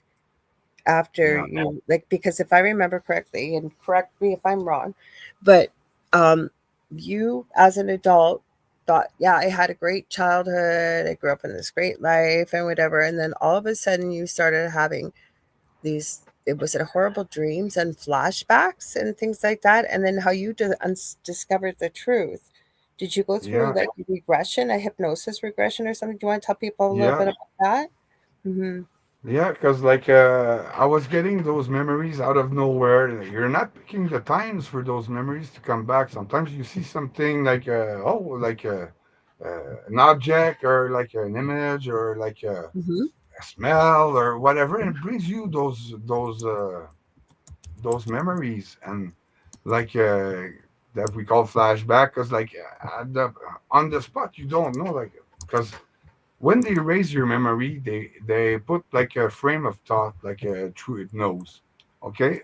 after Yeah, you, like, because if I remember correctly, and correct me if I'm wrong, but um you as an adult thought, yeah, I had a great childhood, I grew up in this great life and whatever, and then all of a sudden you started having these, it was it horrible dreams and flashbacks and things like that, and then how you discovered the truth. Did you go through yeah, like a regression, a hypnosis regression or something? Do you want to tell people a little yeah. bit about that? Mm-hmm. Yeah, because I was getting those memories out of nowhere. You're not picking the times for those memories to come back. Sometimes you see something an object or like an image or like Mm-hmm. a smell or whatever, and it brings you those memories and like that we call flashback. Because on the spot you don't know because when they erase your memory, they put like a frame of thought, like a true hypnose. Okay,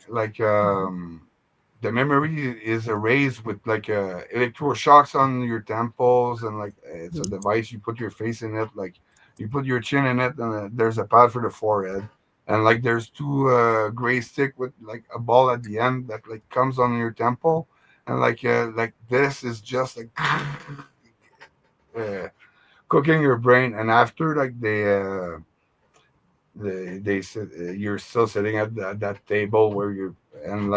the memory is erased with like electroshocks on your temples, and like it's a Mm-hmm. device. You put your face in it, like you put your chin in it, and there's a pad for the forehead, and like there's two gray stick with like a ball at the end that like comes on your temple, and like this is just like. Uh, cooking your brain and after like they sit you're still sitting at that table where you and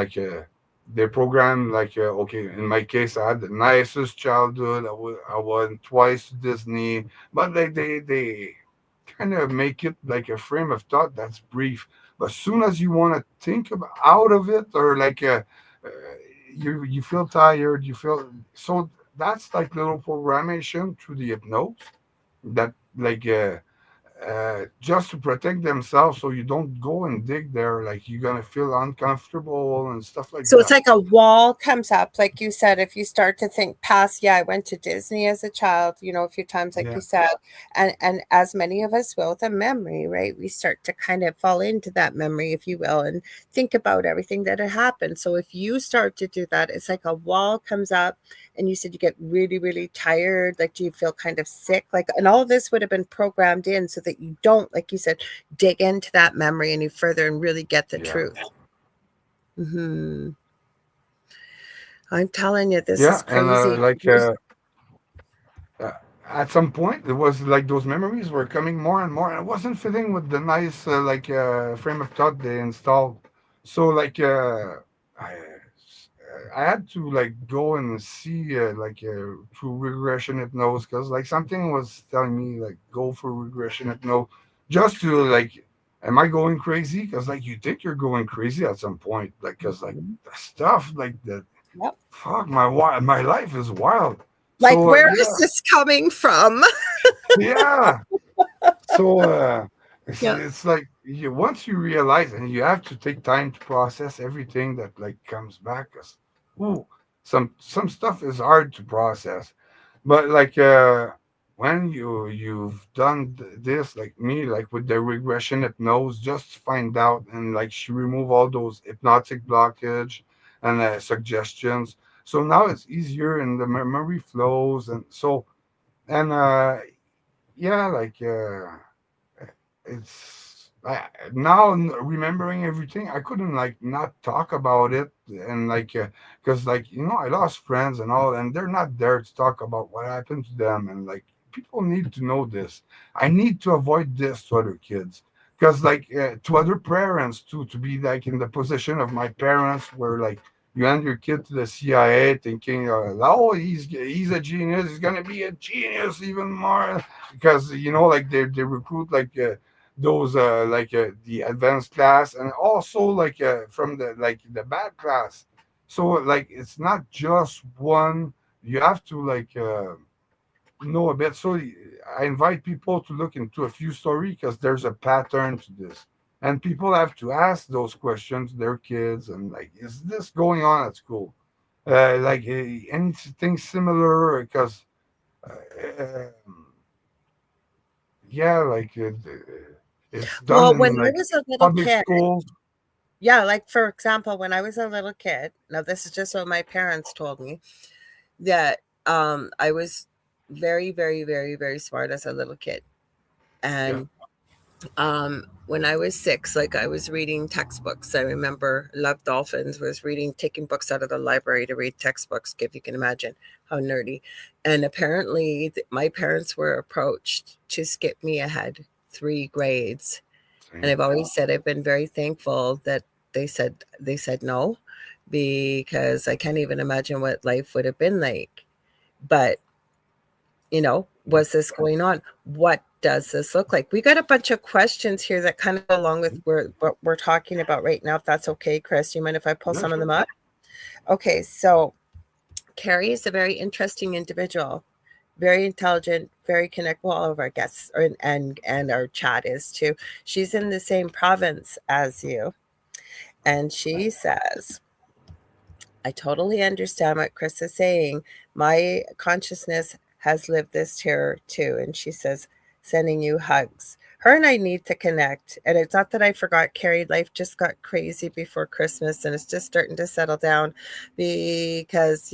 they program okay, in my case I had the nicest childhood. I went twice to Disney, but they kind of make it like a frame of thought that's brief, but as soon as you want to think about out of it or uh, you feel tired, you feel so that's like little programmation through the hypnosis that just to protect themselves so you don't go and dig there like you're gonna feel uncomfortable and stuff like So it's that. like a wall comes up, like you said, if you start to think past, yeah, I went to Disney as a child, a few times, like Yeah, you said, and as many of us will with a memory, right? We start to kind of fall into that memory, if you will, and think about everything that had happened. So if you start to do that, it's like a wall comes up, and you said you get really, really tired. Like, do you feel kind of sick? Like, and all of this would have been programmed in so that you don't, like you said, dig into that memory any further and really get the yeah, truth. Hmm. I'm telling you, this is yeah. And crazy. There's uh, at some point it was like those memories were coming more and more and it wasn't fitting with the nice frame of thought they installed. So I, I had to like go and see through regression hypnosis because like something was telling me like go for regression hypnosis just to like am I going crazy? Because like you think you're going crazy at some point, like because like Mhm. the stuff like that. Yep. Fuck my life is wild. Like, So where is yeah, this coming from? yeah. So Yeah. it's like you once you realize, and you have to take time to process everything that like comes back. 'Cause, ooh, some stuff is hard to process, but when you've done this, like me, like with the regression hypnose, just find out, and like she remove all those hypnotic blockage and suggestions. So now it's easier and the memory flows, and so and yeah, like it's now remembering everything, I couldn't like not talk about it, and like because like I lost friends and all, and they're not there to talk about what happened to them, and like people need to know this. I need to avoid this to other kids, because like to other parents too, to be like in the position of my parents, where like you hand your kid to the CIA thinking, oh, he's a genius, he's gonna be a genius even more, because like they recruit like those like the advanced class, and also like from the like the bad class. So like it's not just one. You have to like know a bit. So I invite people to look into a few stories, because there's a pattern to this, and people have to ask those questions to their kids, and like, is this going on at school? Like anything similar, because uh, yeah, like it's done Well, when in I like was a little public kid, schools. yeah, like for example, when I was a little kid, now this is just what my parents told me that I was very, very, very, very smart as a little kid. Yeah, And when I was 6, like I was reading textbooks. I remember Love Dolphins was reading, taking books out of the library to read textbooks, if you can imagine how nerdy. And apparently, my parents were approached to skip me ahead 3 grades. And same. I've always said I've been very thankful that they said no, because I can't even imagine what life would have been like. But was this going on? What does this look like? We got a bunch of questions here that kind of go along with what we're talking about right now, if that's okay, Chris. You mind if I pull Yeah, some of sure. them up? Okay, so Carrie is a very interesting individual, very intelligent, very connected. Well, all of our guests and our chat is too. She's in the same province as you, and she says, I totally understand what Chris is saying. My consciousness has lived this terror too. And she says, sending you hugs. Her and I need to connect. And it's not that I forgot Carrie. Life just got crazy before Christmas and it's just starting to settle down because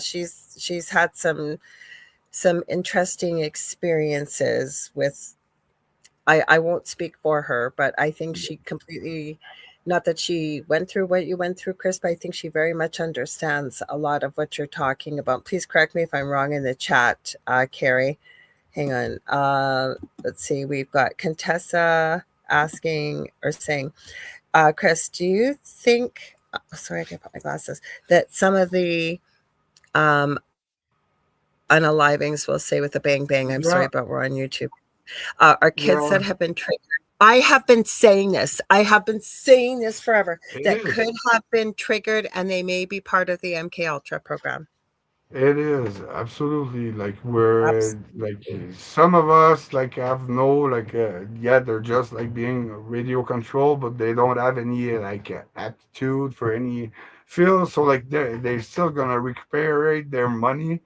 she's had some interesting experiences with I won't speak for her, but I think she completely, not that she went through what you went through, Chris, but I think she very much understands a lot of what you're talking about. Please correct me if I'm wrong in the chat, Carrie. Hang on. Let's see. We've got Contessa asking or saying, Chris, do you think, sorry, I gotta put my glasses, that some of the um, unalivings, will say with a bang bang, I'm sorry, Yeah, but we're on YouTube, are kids yeah, that have been triggered. I have been saying this. I have been saying this forever. it That is. could have been triggered, and they may be part of the MK Ultra program. It is absolutely like we're Absolutely. like some of us like have no like yeah, they're just like being radio controlled, but they don't have any like aptitude for any field. So like they're still gonna recuperate their money,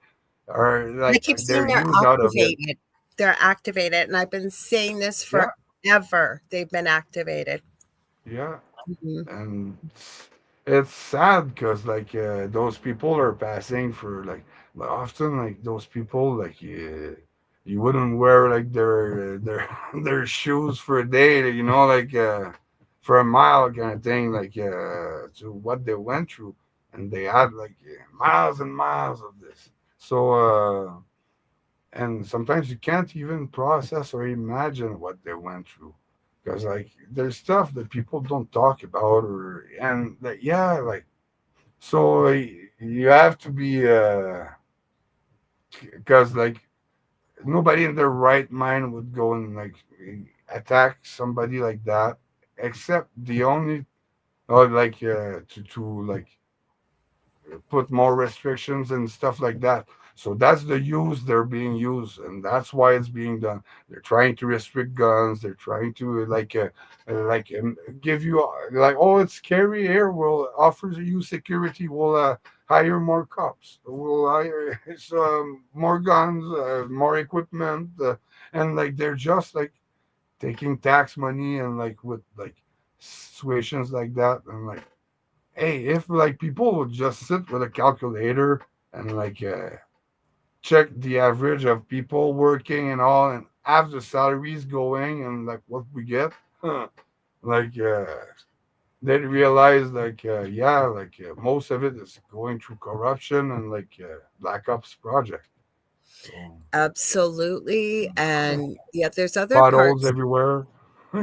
or I like keep their saying they're use out of it. activated. They're activated, and I've been saying this Yeah, forever. They've been activated. yeah. Mhm. And it's sad because like those people are passing for like often like those people like you wouldn't wear like their their shoes for a day, like for a mile kind of thing, like to what they went through, and they had like miles and miles of this. So and sometimes you can't even process or imagine what they went through, because like there's stuff that people don't talk about, or and that, yeah, like, so you have to be because like nobody in their right mind would go and like attack somebody like that, except the only, or like to like put more restrictions and stuff like that. So that's the use they're being used, and that's why it's being done. They're trying to restrict guns. They're trying to give you like, oh, it's scary here. We'll offer you security. We'll hire more cops. We'll hire more guns, more equipment, and like they're just like taking tax money and like with like situations like that, and like, hey, if like people would just sit with a calculator and check the average of people working and all, and have the salaries going and like what we get, huh, like they realize most of it is going through corruption and black ops project. So Absolutely. And yet there's other potholes parts. everywhere.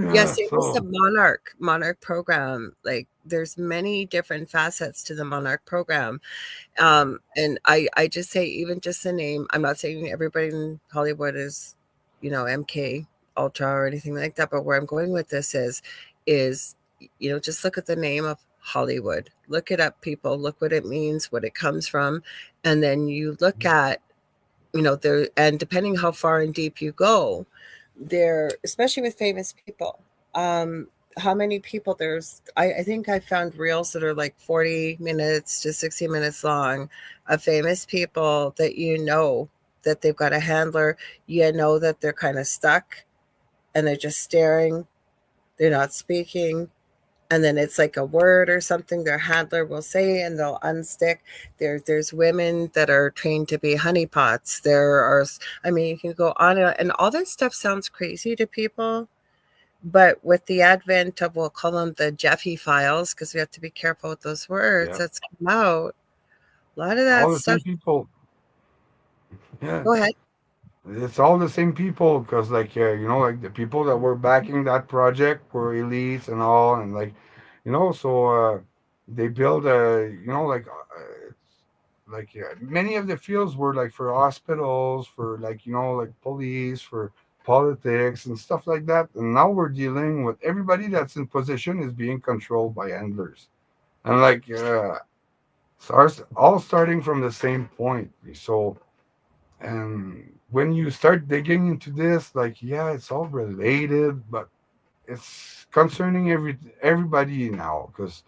Yes, Yeah, there was the so Monarch program. Like there's many different facets to the Monarch program. And I just say, even just the name, I'm not saying everybody in Hollywood is, MK Ultra or anything like that, but where I'm going with this is, just look at the name of Hollywood. Look it up, people. Look what it means, what it comes from, and then you look at, there, and depending how far and deep you go, there, especially with famous people. How many people I think I found reels that are like 40 minutes to 60 minutes long of famous people that that they've got a handler, that they're kind of stuck and they're just staring, they're not speaking, and then it's like a word or something their handler will say and they'll unstick. There's women that are trained to be honeypots. There are, I mean, you can go on and all that stuff sounds crazy to people, but with the advent of, we'll call them the Jeffy files, because we have to be careful with those words yeah, that's come out, a lot of that all the stuff. same people. Yeah, Go ahead. it's all the same people because like the people that were backing that project were elites and all, and so they build many of the fields were like for hospitals, for police, for politics and stuff like that, and now we're dealing with everybody that's in position is being controlled by handlers, and all starting from the same point. So, and when you start digging into this, like, yeah, it's all related, but it's concerning everybody now because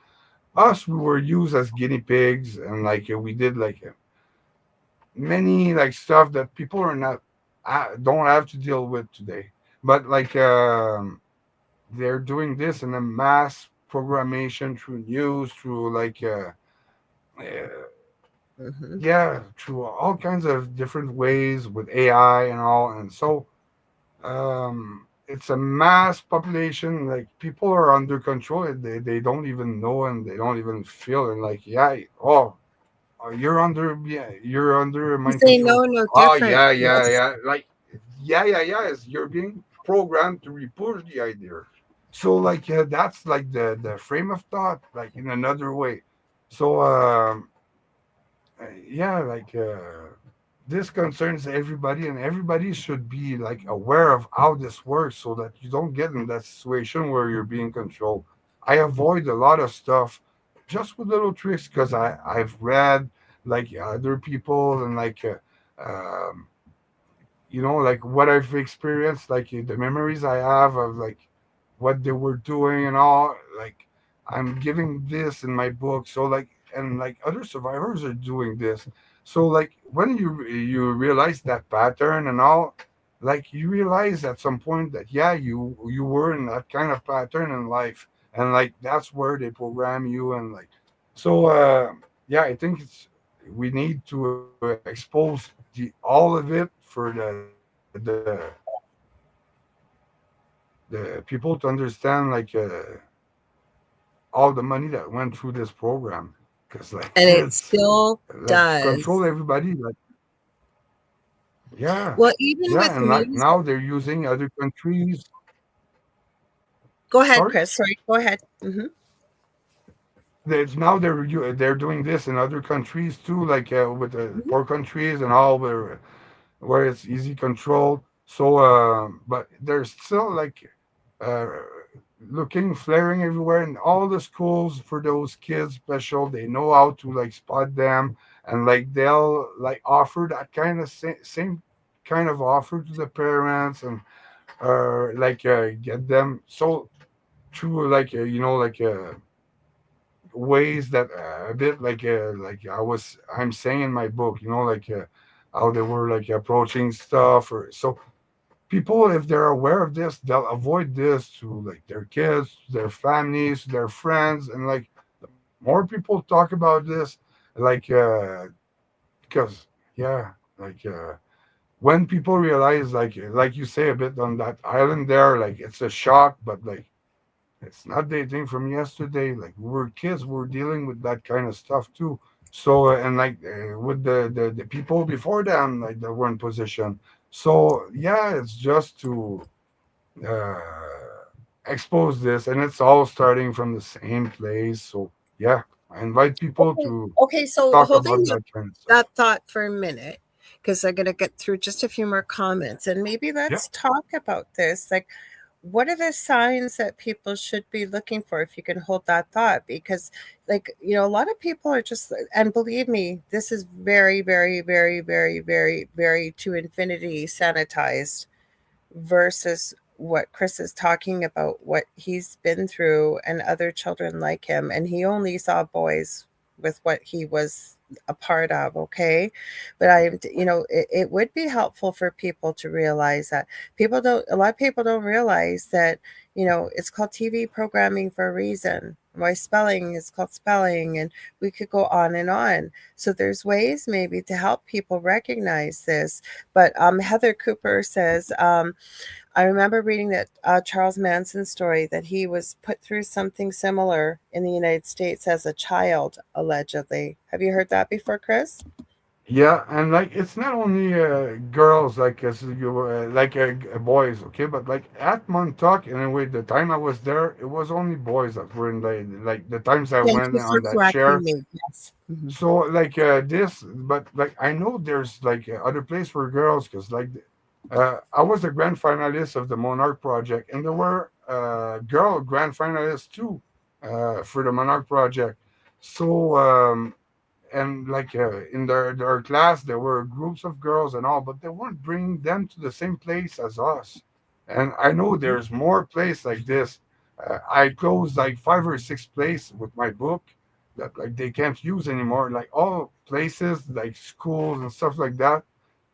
us, we were used as guinea pigs, and we did many stuff that people are not don't have to deal with today. But they're doing this in a mass programmation through news, through uh, Hmm. yeah, through all kinds of different ways with AI and all, and so it's a mass population. Like people are under control. They don't even know and they don't even feel. And yeah, oh, you're under mind They control. know no Oh different. yeah, yeah, Yes. yeah. Yeah. You're being programmed to repush the idea. So that's like the frame of thought, like in another way. So yeah, this concerns everybody, and everybody should be aware of how this works so that you don't get in that situation where you're being controlled. I avoid a lot of stuff just with little tricks because I've read other people and um, what I've experienced, the memories I have of what they were doing and all. I'm giving this in my book, so and other survivors are doing this. So when you realize that pattern and all, you realize at some point that yeah, you were in that kind of pattern in life, and that's where they program you, and so yeah, I think we need to expose all of it for the people to understand all the money that went through this program, because And it it's still to control does. everybody, yeah, Well, even yeah, with and music. now they're using other countries. Go ahead, Sorry, Chris. Sorry. Go ahead. Hmm. there's now they're doing this in other countries too, with the poor countries and all, where it's easy controlled. So, but there's still uh, looking, flaring everywhere in all the schools for those kids special. They know how to spot them, and like they'll like offer that kind of same kind of offer to the parents, and get them so through ways that a bit like I'm saying in my book, how they were like approaching stuff, or so people, if they're aware of this, they'll avoid this to like their kids, their families, their friends, and like the more people talk about this, like because yeah, like when people realize, like you say a bit on that island there, like it's a shock, but like it's not dating from yesterday. Like we were kids, we were dealing with that kind of stuff too. So and like with the people before them, like that were in position. So yeah, it's just to uh, expose this, and it's all starting from the same place. So yeah, I invite people Okay. to Okay. So talk holding about that kind of stuff. that thought for a minute, because I'm going to get through just a few more comments, and maybe Yeah, let's talk about this. Like, what are the signs that people should be looking for if you can hold that thought? Because, like, a lot of people are just, and believe me, this is very, very, very, very, very, very to infinity sanitized versus what Chris is talking about, what he's been through, and other children like him. And he only saw boys with what he was a part of. Okay. But it would be helpful for people to realize that a lot of people don't realize that, it's called TV programming for a reason. Why spelling is called spelling, and we could go on and on. So there's ways maybe to help people recognize this. But Heather Cooper says, I remember reading that Charles Manson story, that he was put through something similar in the United States as a child, allegedly. Have you heard that before, Chris? yeah, and like it's not only girls, like as you boys, okay, but like at Montauk, anyway, the time I was there, it was only boys that were in the times I Thank went you for on that correcting share. me. Yes. Hmm. So like this, but like I know there's like other place for girls, because I was a grand finalist of the Monarch Project, and there were girl grand finalists too for the Monarch Project. So and like in their class there were groups of girls and all, but they weren't bringing them to the same place as us. And I know there's more place like this. I closed like 5 or 6 places with my book that like they can't use anymore, like all places like schools and stuff like that,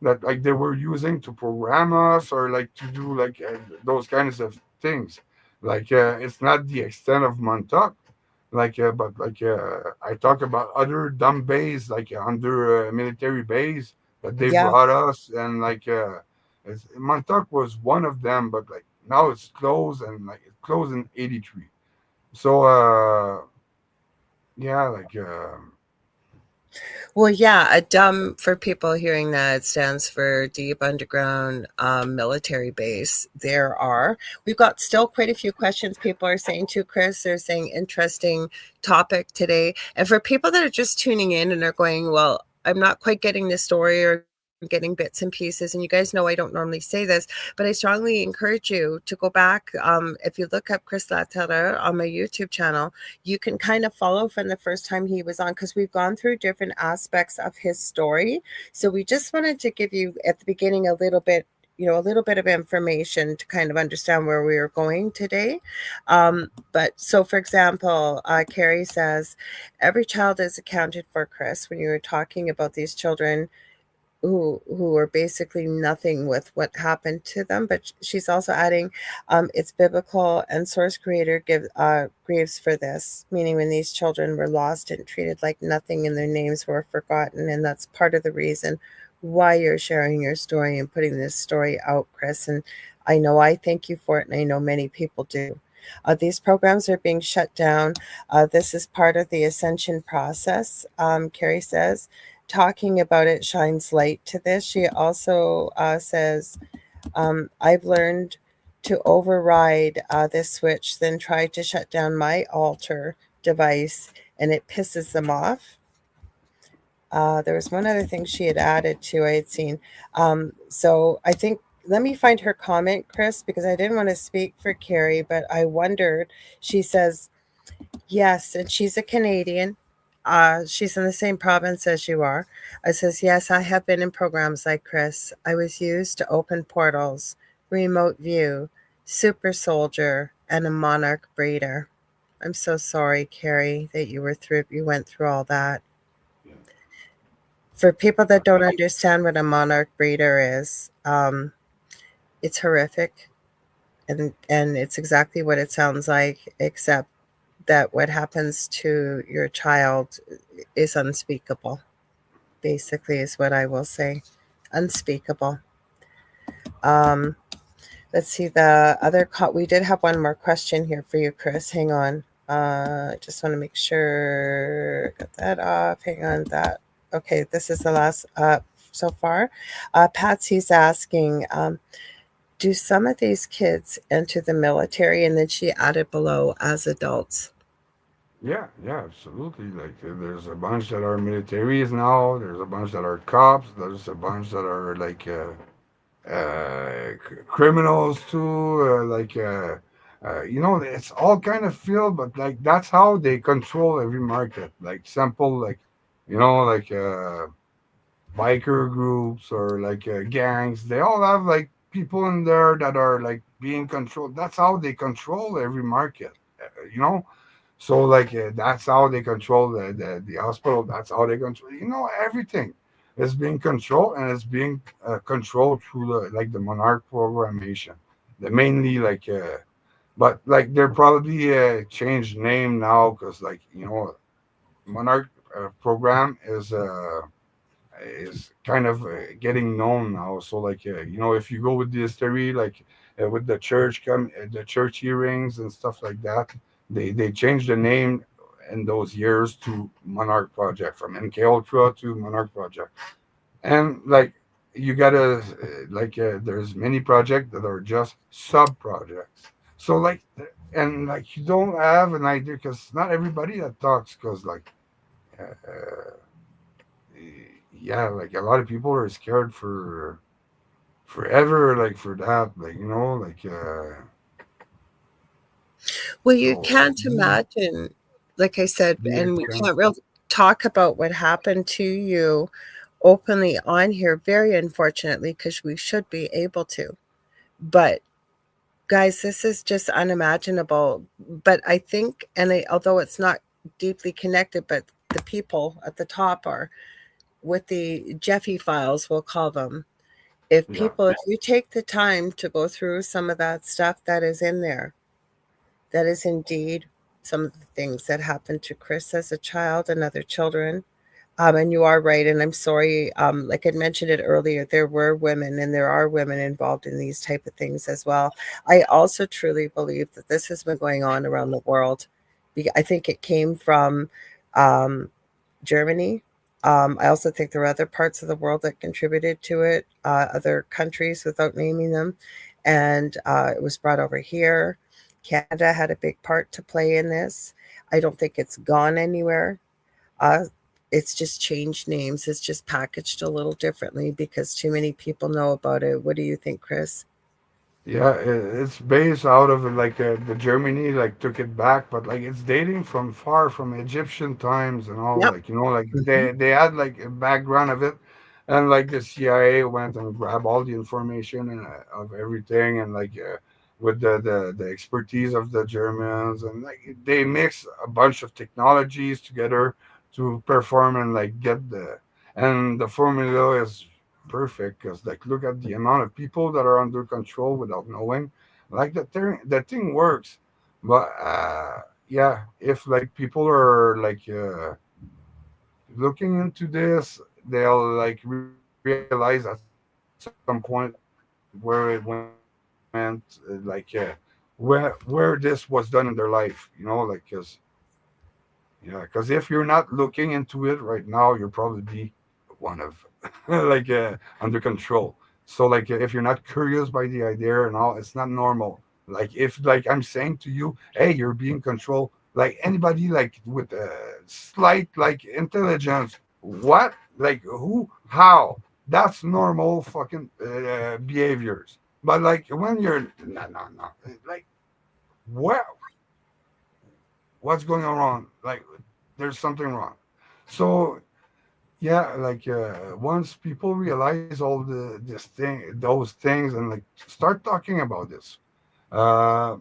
that like they were using to program us, or like to do like those kinds of things. Like it's not the extent of Montauk, but like I talk about other dumb bays, like under military bays that they Yeah. brought us, and Montauk was one of them, but like now it's closed, and like it closed in '83. So yeah, Well, yeah, a dumb, for people hearing that, it stands for Deep Underground Military Base. We've got still quite a few questions people are saying to Chris. They're saying interesting topic today. And for people that are just tuning in and are going, well, I'm not quite getting this story, or getting bits and pieces, and you guys know I don't normally say this, but I strongly encourage you to go back. If you look up Chris Laterreur on my YouTube channel, you can kind of follow from the first time he was on, because we've gone through different aspects of his story. So we just wanted to give you at the beginning a little bit of information to kind of understand where we are going today. But so, for example, Carrie says, every child is accounted for, Chris, when you were talking about these children who are basically nothing with what happened to them. But she's also adding, it's biblical, and source creator grieves for this, meaning when these children were lost and treated like nothing, and their names were forgotten. And that's part of the reason why you're sharing your story and putting this story out, Chris. And I know I thank you for it, and I know many people do. These programs are being shut down. This is part of the ascension process, Carrie says. Talking about it shines light to this. She also says, I've learned to override this switch, then try to shut down my altar device, and it pisses them off. There was one other thing she had added to, I had seen. So I think, let me find her comment, Chris, because I didn't want to speak for Carrie, but I wondered. She says, yes, and she's a Canadian. She's in the same province as you are. I says, yes, I have been in programs like Chris. I was used to open portals, remote view, super soldier, and a monarch breeder. I'm so sorry, Carrie, that you went through all that. Yeah. For people that don't understand what a monarch breeder is, it's horrific, and it's exactly what it sounds like, except that what happens to your child is unspeakable. Basically, is what I will say. Unspeakable. Um, let's see the other. We did have one more question here for you, Chris. Hang on. I just want to make sure got that off. Hang on, that. Okay, this is the last so far. Patsy's asking, do some of these kids enter the military? And then she added below as adults. Yeah, yeah, absolutely. Like there's a bunch that are militaries now. There's a bunch that are cops. There's a bunch that are like criminals too. It's all kind of field, but like that's how they control every market. Like simple, like you know, like biker groups or like gangs. They all have like people in there that are like being controlled. That's how they control every market. You know, so like that's how they control the hospital. That's how they control. Everything is being controlled, and it's being controlled through the monarch programmation. They mainly but like they're probably changed name now because like monarch program is kind of getting known now. So like if you go with the history, like with the church earrings and stuff like that, they changed the name in those years to Monarch Project, from MK Ultra to Monarch Project. And like you gotta there's many projects that are just sub projects. So like and like you don't have an idea because not everybody that talks because like uh, yeah, like a lot of people are scared for forever, like for that, like Well, you so can't imagine, like I said, yeah, and we can't really talk about what happened to you openly on here, very unfortunately, because we should be able to. But guys, this is just unimaginable. But I think, although it's not deeply connected, but the people at the top are with the Jeffy files, we'll call them. yeah, If you take the time to go through some of that stuff that is in there, that is indeed some of the things that happened to Chris as a child and other children. And you are right. And I'm sorry, like I mentioned it earlier, there were women and there are women involved in these type of things as well. I also truly believe that this has been going on around the world. I think it came from um, Germany. I also think there are other parts of the world that contributed to it, other countries without naming them. And it was brought over here. Canada had a big part to play in this. I don't think it's gone anywhere. Uh, it's just changed names. It's just packaged a little differently because too many people know about it. What do you think, Chris? yeah. It's based out of like the Germany like took it back, but like it's dating from far from Egyptian times and all. Yep. Like like Hmm. they had like a background of it, and like the CIA went and grabbed all the information of everything, and like with the expertise of the Germans, and like they mix a bunch of technologies together to perform and like get the formula is perfect because like look at the amount of people that are under control without knowing, like that thing works. But yeah, if like people are like looking into this, they'll like realize at some point where it went, where this was done in their life, like because yeah, because if you're not looking into it right now, you'll probably be one of like under control. So like if you're not curious by the idea and all, it's not normal. Like if like I'm saying to you, hey, you're being controlled. Like anybody like with slight like intelligence, what? Like who? How? That's normal fucking behaviors. But like when you're no no no, like what? What's going on wrong? Like there's something wrong. So yeah, once people realize all those things, and like start talking about this. Uh,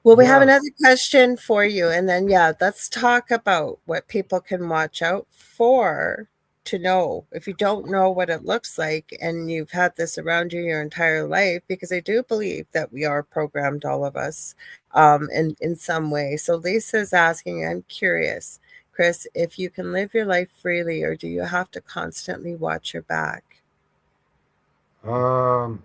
Well, we have yeah. another question for you. And then, yeah, let's talk about what people can watch out for to know if you don't know what it looks like and you've had this around you your entire life, because I do believe that we are programmed, all of us, in some way. So Lisa's asking, I'm curious, Chris, if you can live your life freely or do you have to constantly watch your back? Um,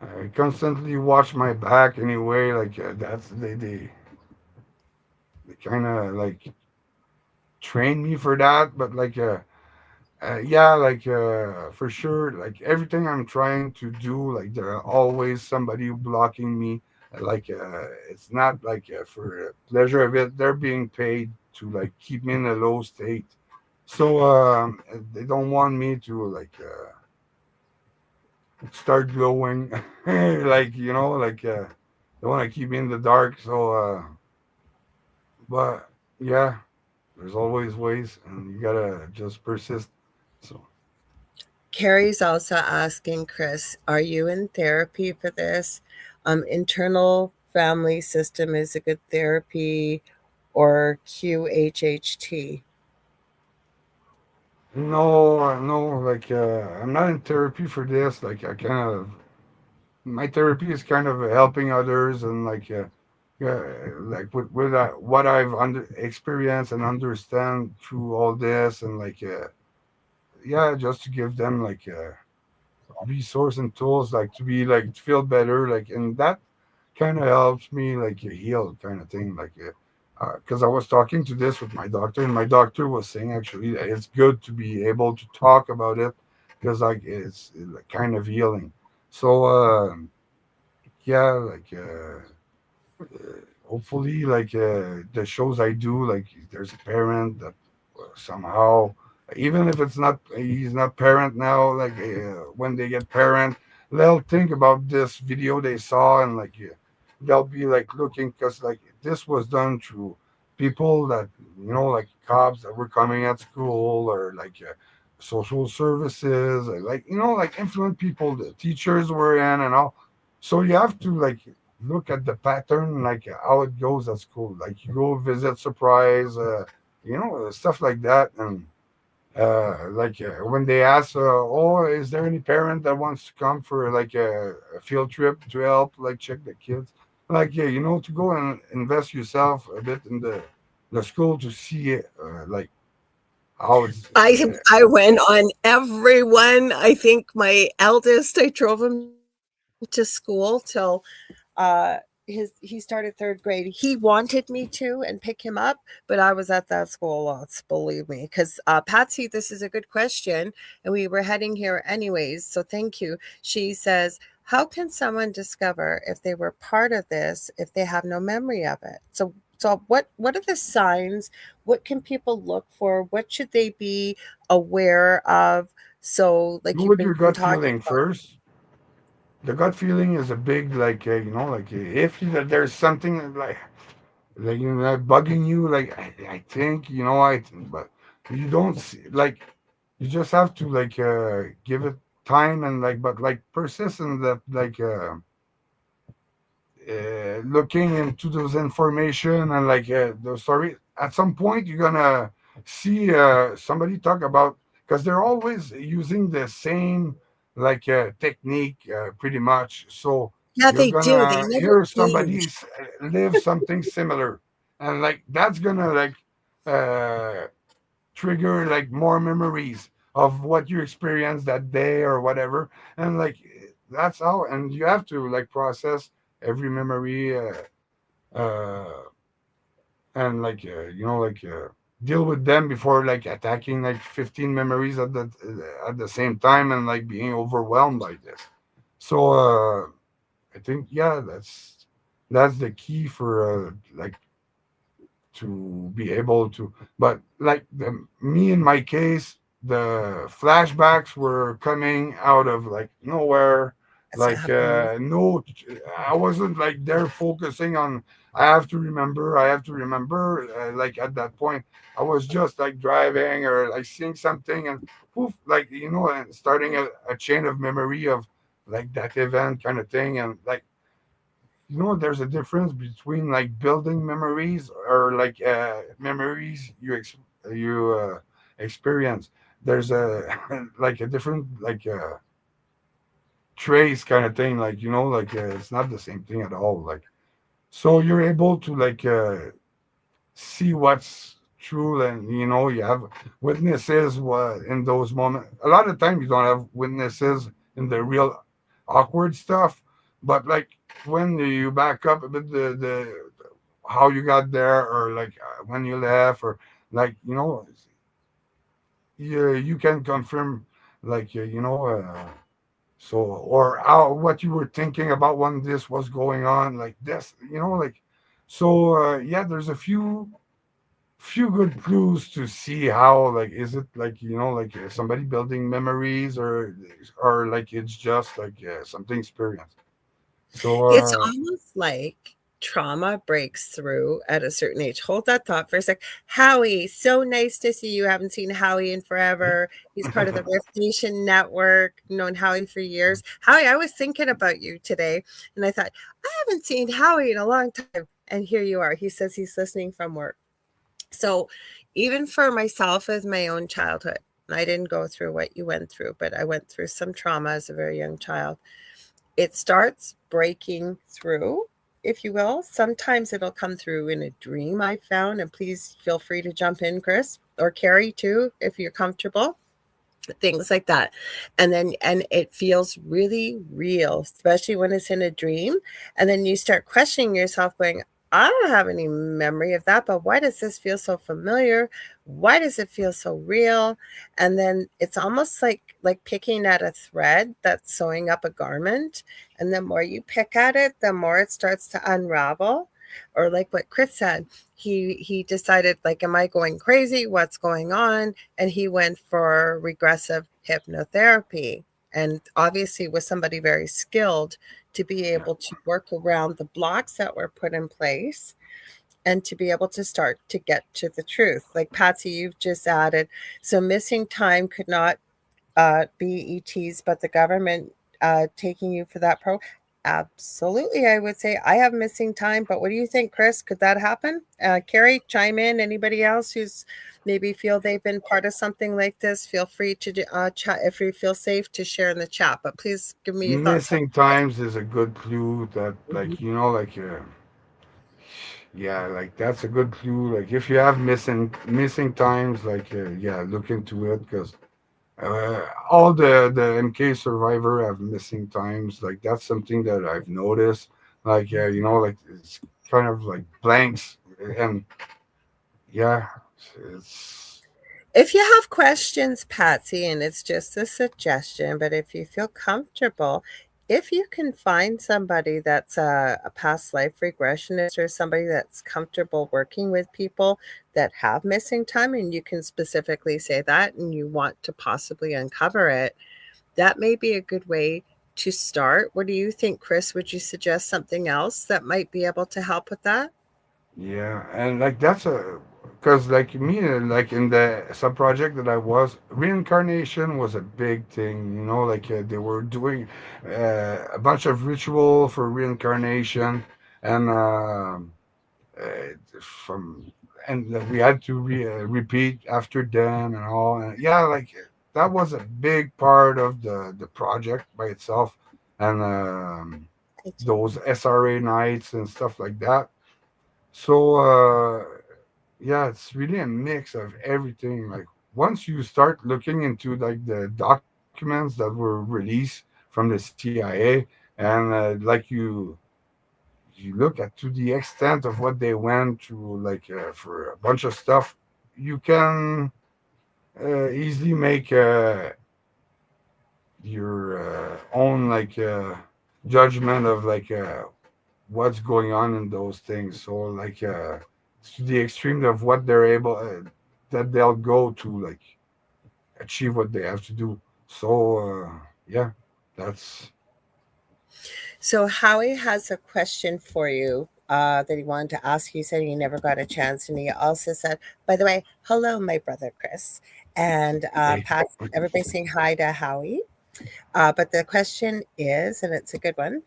I constantly watch my back anyway. That's they kind of like train me for that. But yeah, for sure, like everything I'm trying to do, like there are always somebody blocking me. It's not for pleasure of it. They're being paid to like keep me in a low state. So they don't want me to start glowing, they want to keep me in the dark. So, but yeah, there's always ways, and you gotta just persist. So. Carrie's also asking, Chris, are you in therapy for this? Internal family system is a good therapy, or QHHT? No, no, I'm not in therapy for this. My therapy is kind of helping others, and yeah, what I've experienced and understand through all this, and yeah, just to give them resource and tools, like to be like to feel better, and that kind of helps me heal, kind of thing, because I was talking to this with my doctor, and my doctor was saying actually that it's good to be able to talk about it, because it's like kind of healing. So yeah, hopefully the shows I do, like there's a parent that somehow, even if it's not, he's not parent now, when they get parent, they'll think about this video they saw, and they'll be like looking, because like this was done through people that, like cops that were coming at school, or social services, like influent people the teachers were in and all. So you have to look at the pattern, how it goes at school, like you go visit surprise, stuff like that. And when they ask, oh, is there any parent that wants to come for a field trip to help check the kids, yeah, to go and invest yourself a bit in the school to see how it's I went on every one. I think my eldest, I drove him to school till he started third grade. He wanted me to and pick him up, but I was at that school lots, believe me. Because Patsy, this is a good question, and we were heading here anyways. So thank you. She says, "How can someone discover if they were part of this if they have no memory of it?" So what are the signs? What can people look for? What should they be aware of? So, go like you've with been your gut talking feeling about. first. The gut feeling is a big, if there's something bugging you, I think, but you don't see, you just have to give it time, and but persist in that, looking into those information, and the story. At some point you're gonna see somebody talk about, because they're always using the same technique, pretty much. So Yeah, you're they do. They gonna never hear somebody change. live something similar, and that's gonna uh trigger more memories of what you experienced that day or whatever. And that's how, and you have to process every memory, uh and deal with them before attacking 15 memories at the same time, and being overwhelmed by this. So I think, yeah, that's the key for to be able to. But me in my case, the flashbacks were coming out of nowhere. It's happening. No, I wasn't like there focusing on I have to remember like at that point I was just like driving or like seeing something and poof, like and starting a chain of memory of like that event kind of thing. And like there's a difference between like building memories or like memories you experience. There's a like a different like trace kind of thing, like like it's not the same thing at all. Like so you're able to like see what's true, and you have witnesses in those moments. A lot of times you don't have witnesses in the real awkward stuff, but like when you back up a bit, the how you got there, or like when you left, or like you can confirm like so, or how, what you were thinking about when this was going on, like this, like so. Yeah, there's a few good clues to see how, like, is it like like somebody building memories, or like it's just like something experienced. So It's almost like trauma breaks through at a certain age. Hold that thought for a sec. Howie, so nice to see you. Haven't seen Howie in forever. He's part of the Rift Nation network. Known Howie for years. Howie, I was thinking about you today, and I thought, I haven't seen Howie in a long time. And here you are. He says he's listening from work. So, even for myself as my own childhood, I didn't go through what you went through, but I went through some trauma as a very young child. It starts breaking through, if you will. Sometimes it'll come through in a dream I found, and please feel free to jump in, Chris, or Carrie too, if you're comfortable. Things like that. And it feels really real, especially when it's in a dream. And then you start questioning yourself, going, I don't have any memory of that, but why does this feel so familiar? Why does it feel so real? And then it's almost like picking at a thread that's sewing up a garment. And the more you pick at it, the more it starts to unravel. Or like what Chris said, he decided, like, am I going crazy? What's going on? And he went for regressive hypnotherapy, and obviously was somebody very skilled to be yeah. able to work around the blocks that were put in place and to be able to start to get to the truth. Like Patsy, you've just added, so missing time could not be ETs, but the government taking you for that Absolutely, I would say I have missing time, but what do you think, Chris? Could that happen? Carrie, chime in. Anybody else who's maybe feel they've been part of something like this? Feel free to chat if you feel safe to share in the chat. But please give me your thoughts on Missing times is a good clue that, it. like, like yeah, like that's a good clue. Like if you have missing times, like yeah, look into it, because all the MK survivor have missing times. Like that's something that I've noticed. Like like it's kind of like blanks, and yeah, it's If you have questions, Patsy, and it's just a suggestion, but if you feel comfortable, if you can find somebody that's a past life regressionist or somebody that's comfortable working with people that have missing time, and you can specifically say that and you want to possibly uncover it, that may be a good way to start. What do you think, Chris? Would you suggest something else that might be able to help with that? yeah, and like that's a because like me, like in the sub project that I was, reincarnation was a big thing. Like they were doing a bunch of ritual for reincarnation, and from and that we had to repeat after them and all. And yeah, like that was a big part of the project by itself, and those SRA nights and stuff like that. So yeah, it's really a mix of everything. Like once you start looking into like the documents that were released from the CIA, and like you look at to the extent of what they went through, like for a bunch of stuff, you can easily make your own like judgment of like what's going on in those things. So like to the extreme of what they're able that they'll go to like achieve what they have to do. So yeah, that's So Howie has a question for you that he wanted to ask you. He said he never got a chance, and he also said, "By the way, hello, my brother Chris, and Hey. Pat. Everybody saying hi to Howie." But the question is, and it's a good one.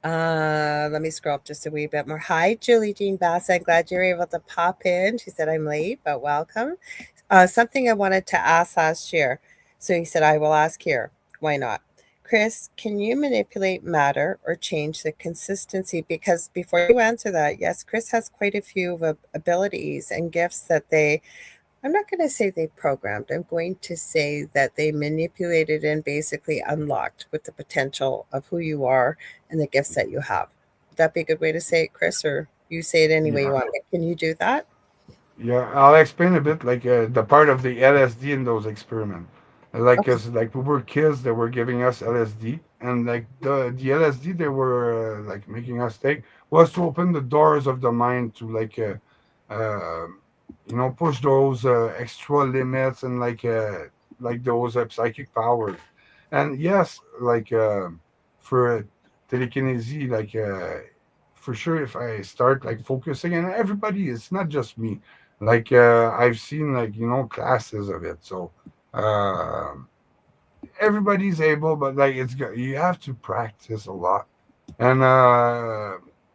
Let me scroll up just a wee bit more. Hi, Julie Jean Bass. I'm glad you're able to pop in. She said I'm late, but welcome. Something I wanted to ask last year. So he said, I will ask here. Why not? Chris, can you manipulate matter or change the consistency? Because before you answer that, yes, Chris has quite a few of abilities and gifts that I'm not going to say they programmed. I'm going to say that they manipulated and basically unlocked with the potential of who you are and the gifts that you have. Would that be a good way to say it, Chris? Or you say it any way you Yeah. want? Can you do that? Yeah, I'll explain a bit like the part of the LSD in those experiments. Like, Okay. cause like we were kids, they were giving us LSD, and like the LSD they were like making us take was to open the doors of the mind to uh, push those extra limits and like those psychic powers. And yes, for telekinesis, for sure, if I start like focusing, and everybody, it's not just me. I've seen classes of it, so uh, everybody's able, but you have to practice a lot, and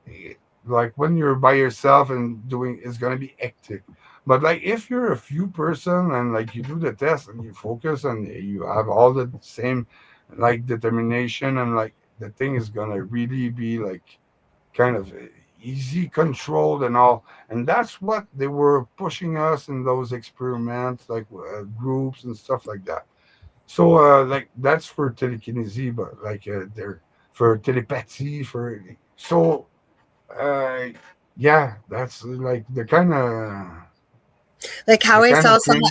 eh, like when you're by yourself and doing, it's gonna be hectic. But like if you're a few person and like you do the test and you focus and you have all the same like determination, and like the thing is gonna really be like kind of easy controlled and all, and that's what they were pushing us in those experiments, groups and stuff like that. So like that's for telekinesis, but they're for telepathy for so uh yeah, that's like Like how the he's kind of also thing.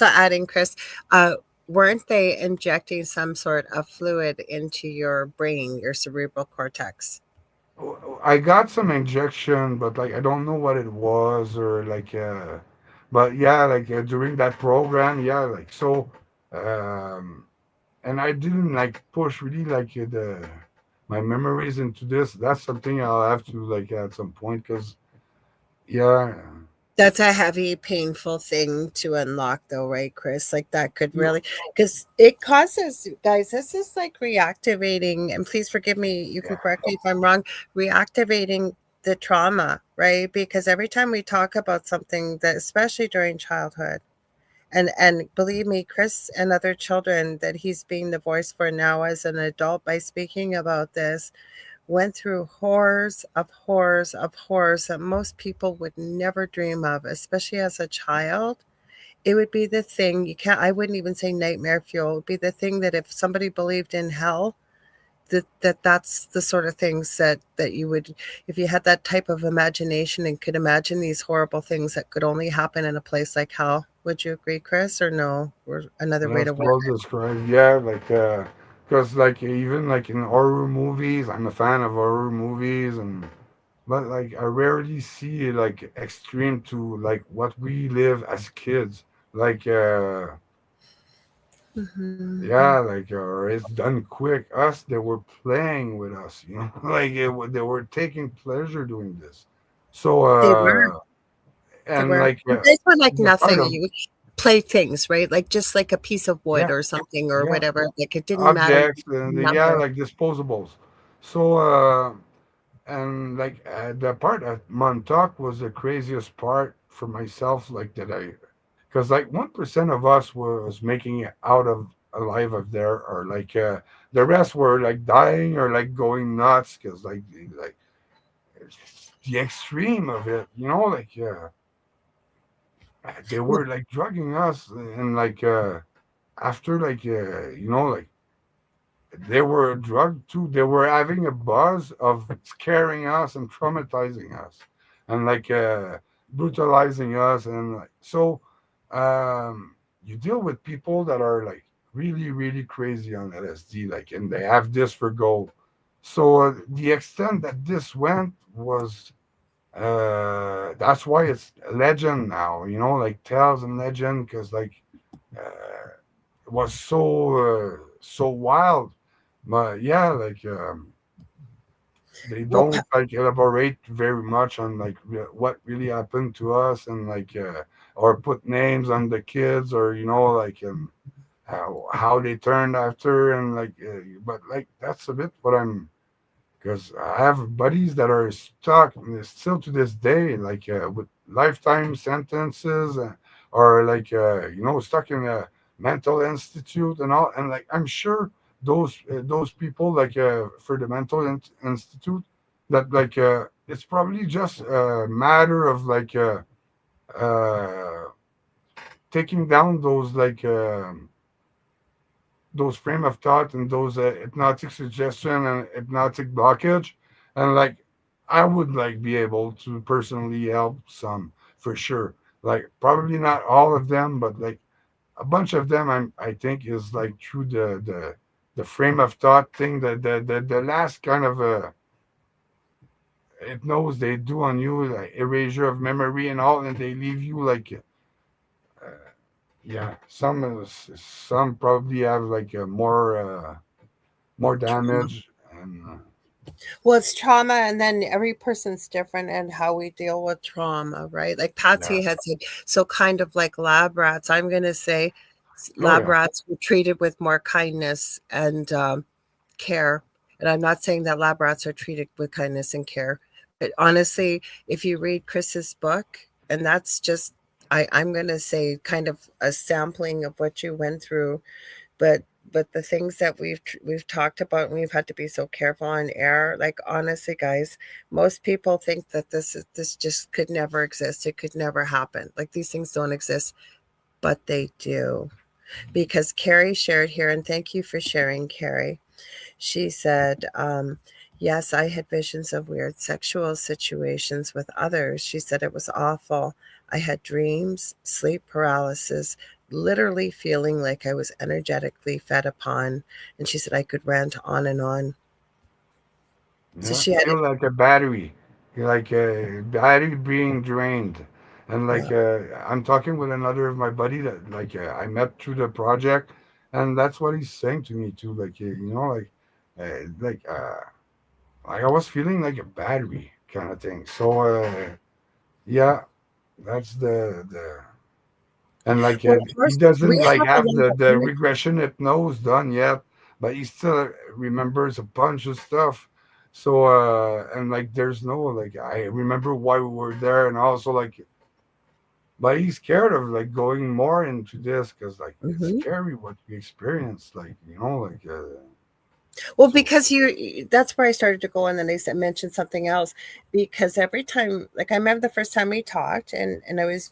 adding, Chris, weren't they injecting some sort of fluid into your brain, your cerebral cortex? I got some injection, but like I don't know what it was, or but yeah, during that program, yeah, um and I didn't like push really the my memories into this. That's something I'll have to like at some point, because yeah, That's a heavy, painful thing to unlock, though, right, Chris? Like that could you really, because it causes, guys, this is like reactivating, and please forgive me, you can yeah, correct me if I'm wrong, reactivating the trauma, right? Because every time we talk about something that, especially during childhood, and believe me, Chris and other children that he's being the voice for now as an adult by speaking about this went through horrors of horrors of horrors that most people would never dream of, especially as a child. It would be the thing you can't, I wouldn't even say nightmare fuel. It would be the thing that if somebody believed in hell, that's the sort of things that you would, if you had that type of imagination and could imagine these horrible things that could only happen in a place like hell. Would you agree, Chris, or no? Or another way to that's word well it? described. Yeah, because even like in horror movies, I'm a fan of horror movies, and but like I rarely see like extreme to like what we live as kids. Like Mhm. yeah, or it's done quick. Us, they were playing with us, they were taking pleasure doing this. So They were. They and were. These were like the part nothing. of You play things, right? Like just like a piece of wood yeah, or something or yeah, whatever. Like it didn't matter objects, the and yeah, number. like disposables. So and the part at Montauk was the craziest part for myself, like that I because like 1% of us was making it out of alive of there, or the rest were like dying or like going nuts, because it's the extreme of it, they were like drugging us, and after they were drugged too. They were having a buzz of scaring us and traumatizing us, and brutalizing us, and you deal with people that are like really really crazy on LSD, and they have this for gold. So the extent that this went was that's why it's a legend now. Like tales and legend, because uh, it was so wild. but yeah, like they Well, don't like elaborate very much on like what really happened to us, and like or put names on the kids, or like how they turned after, and like but like that's a bit what I'm, because I have buddies that are stuck still to this day, like with lifetime sentences, or like stuck in a mental institute and all. And like I'm sure those people, like for the mental institute, that like it's probably just a matter of like uh, taking down those frame of thought and those hypnotic suggestion and hypnotic blockage, and like I would like be able to personally help some for sure, like probably not all of them, but like a bunch of them. I think is like through the frame of thought thing, the last kind of hypnose they do on you, like erasure of memory and all, and they leave you like yeah, some probably have like more damage, and well, it's trauma, and then every person's different and how we deal with trauma, right? Like yeah. Patsy had said, so kind of like lab rats. I'm going to say Oh lab yeah. rats were treated with more kindness and care. And I'm not saying that lab rats are treated with kindness and care, but honestly, if you read Chris's book, and that's just, I'm going to say kind of a sampling of what you went through, but the things that we've talked about, and we've had to be so careful on air, like honestly guys, most people think that this just could never exist, it could never happen, like these things don't exist, but they do. Because Carrie shared here, and thank you for sharing, Carrie. She said, yes, I had visions of weird sexual situations with others. She said it was awful. I had dreams, sleep paralysis, literally feeling like I was energetically fed upon. And she said I could rant on and on. So Yeah, she had it. feel like a battery, like a battery being drained. And Yeah. like I'm talking with another of my buddy that like I met through the project, and that's what he's saying to me too. Like like like I was feeling like a battery kind of thing. So yeah, that's the and like Well, he first, we doesn't like have a have lot the of regression hypnose done yet, but he still remembers a bunch of stuff. So and like there's no like I remember why we were there, and also like, but he's scared of like going more into this because like it's mhm. scary what we experienced, like like Well, so because that's where I started to go, and then they said, mentioned something else. Because every time, like I remember the first time we talked, and I was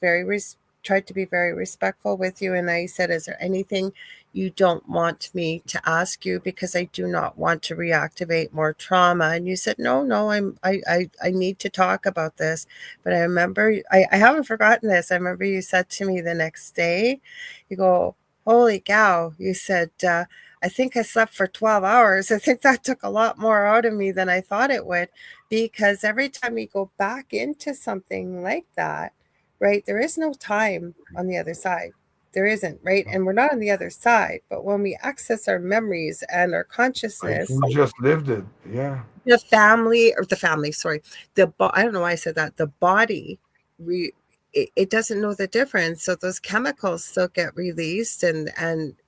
tried to be very respectful with you, and I said, "Is there anything you don't want me to ask you? Because I do not want to reactivate more trauma." And you said, "No, no, I need to talk about this." But I remember, I haven't forgotten this. I remember you said to me the next day, you go, "Holy cow!" You said. I think I slept for 12 hours. I think that took a lot more out of me than I thought it would, because every time we go back into something like that, right, there is no time on the other side. There isn't, right? And we're not on the other side. But when we access our memories and our like consciousness, we just lived it. Yeah. the family, sorry, I don't know why I said that. The body, re, it doesn't know the difference, so those chemicals still get released, and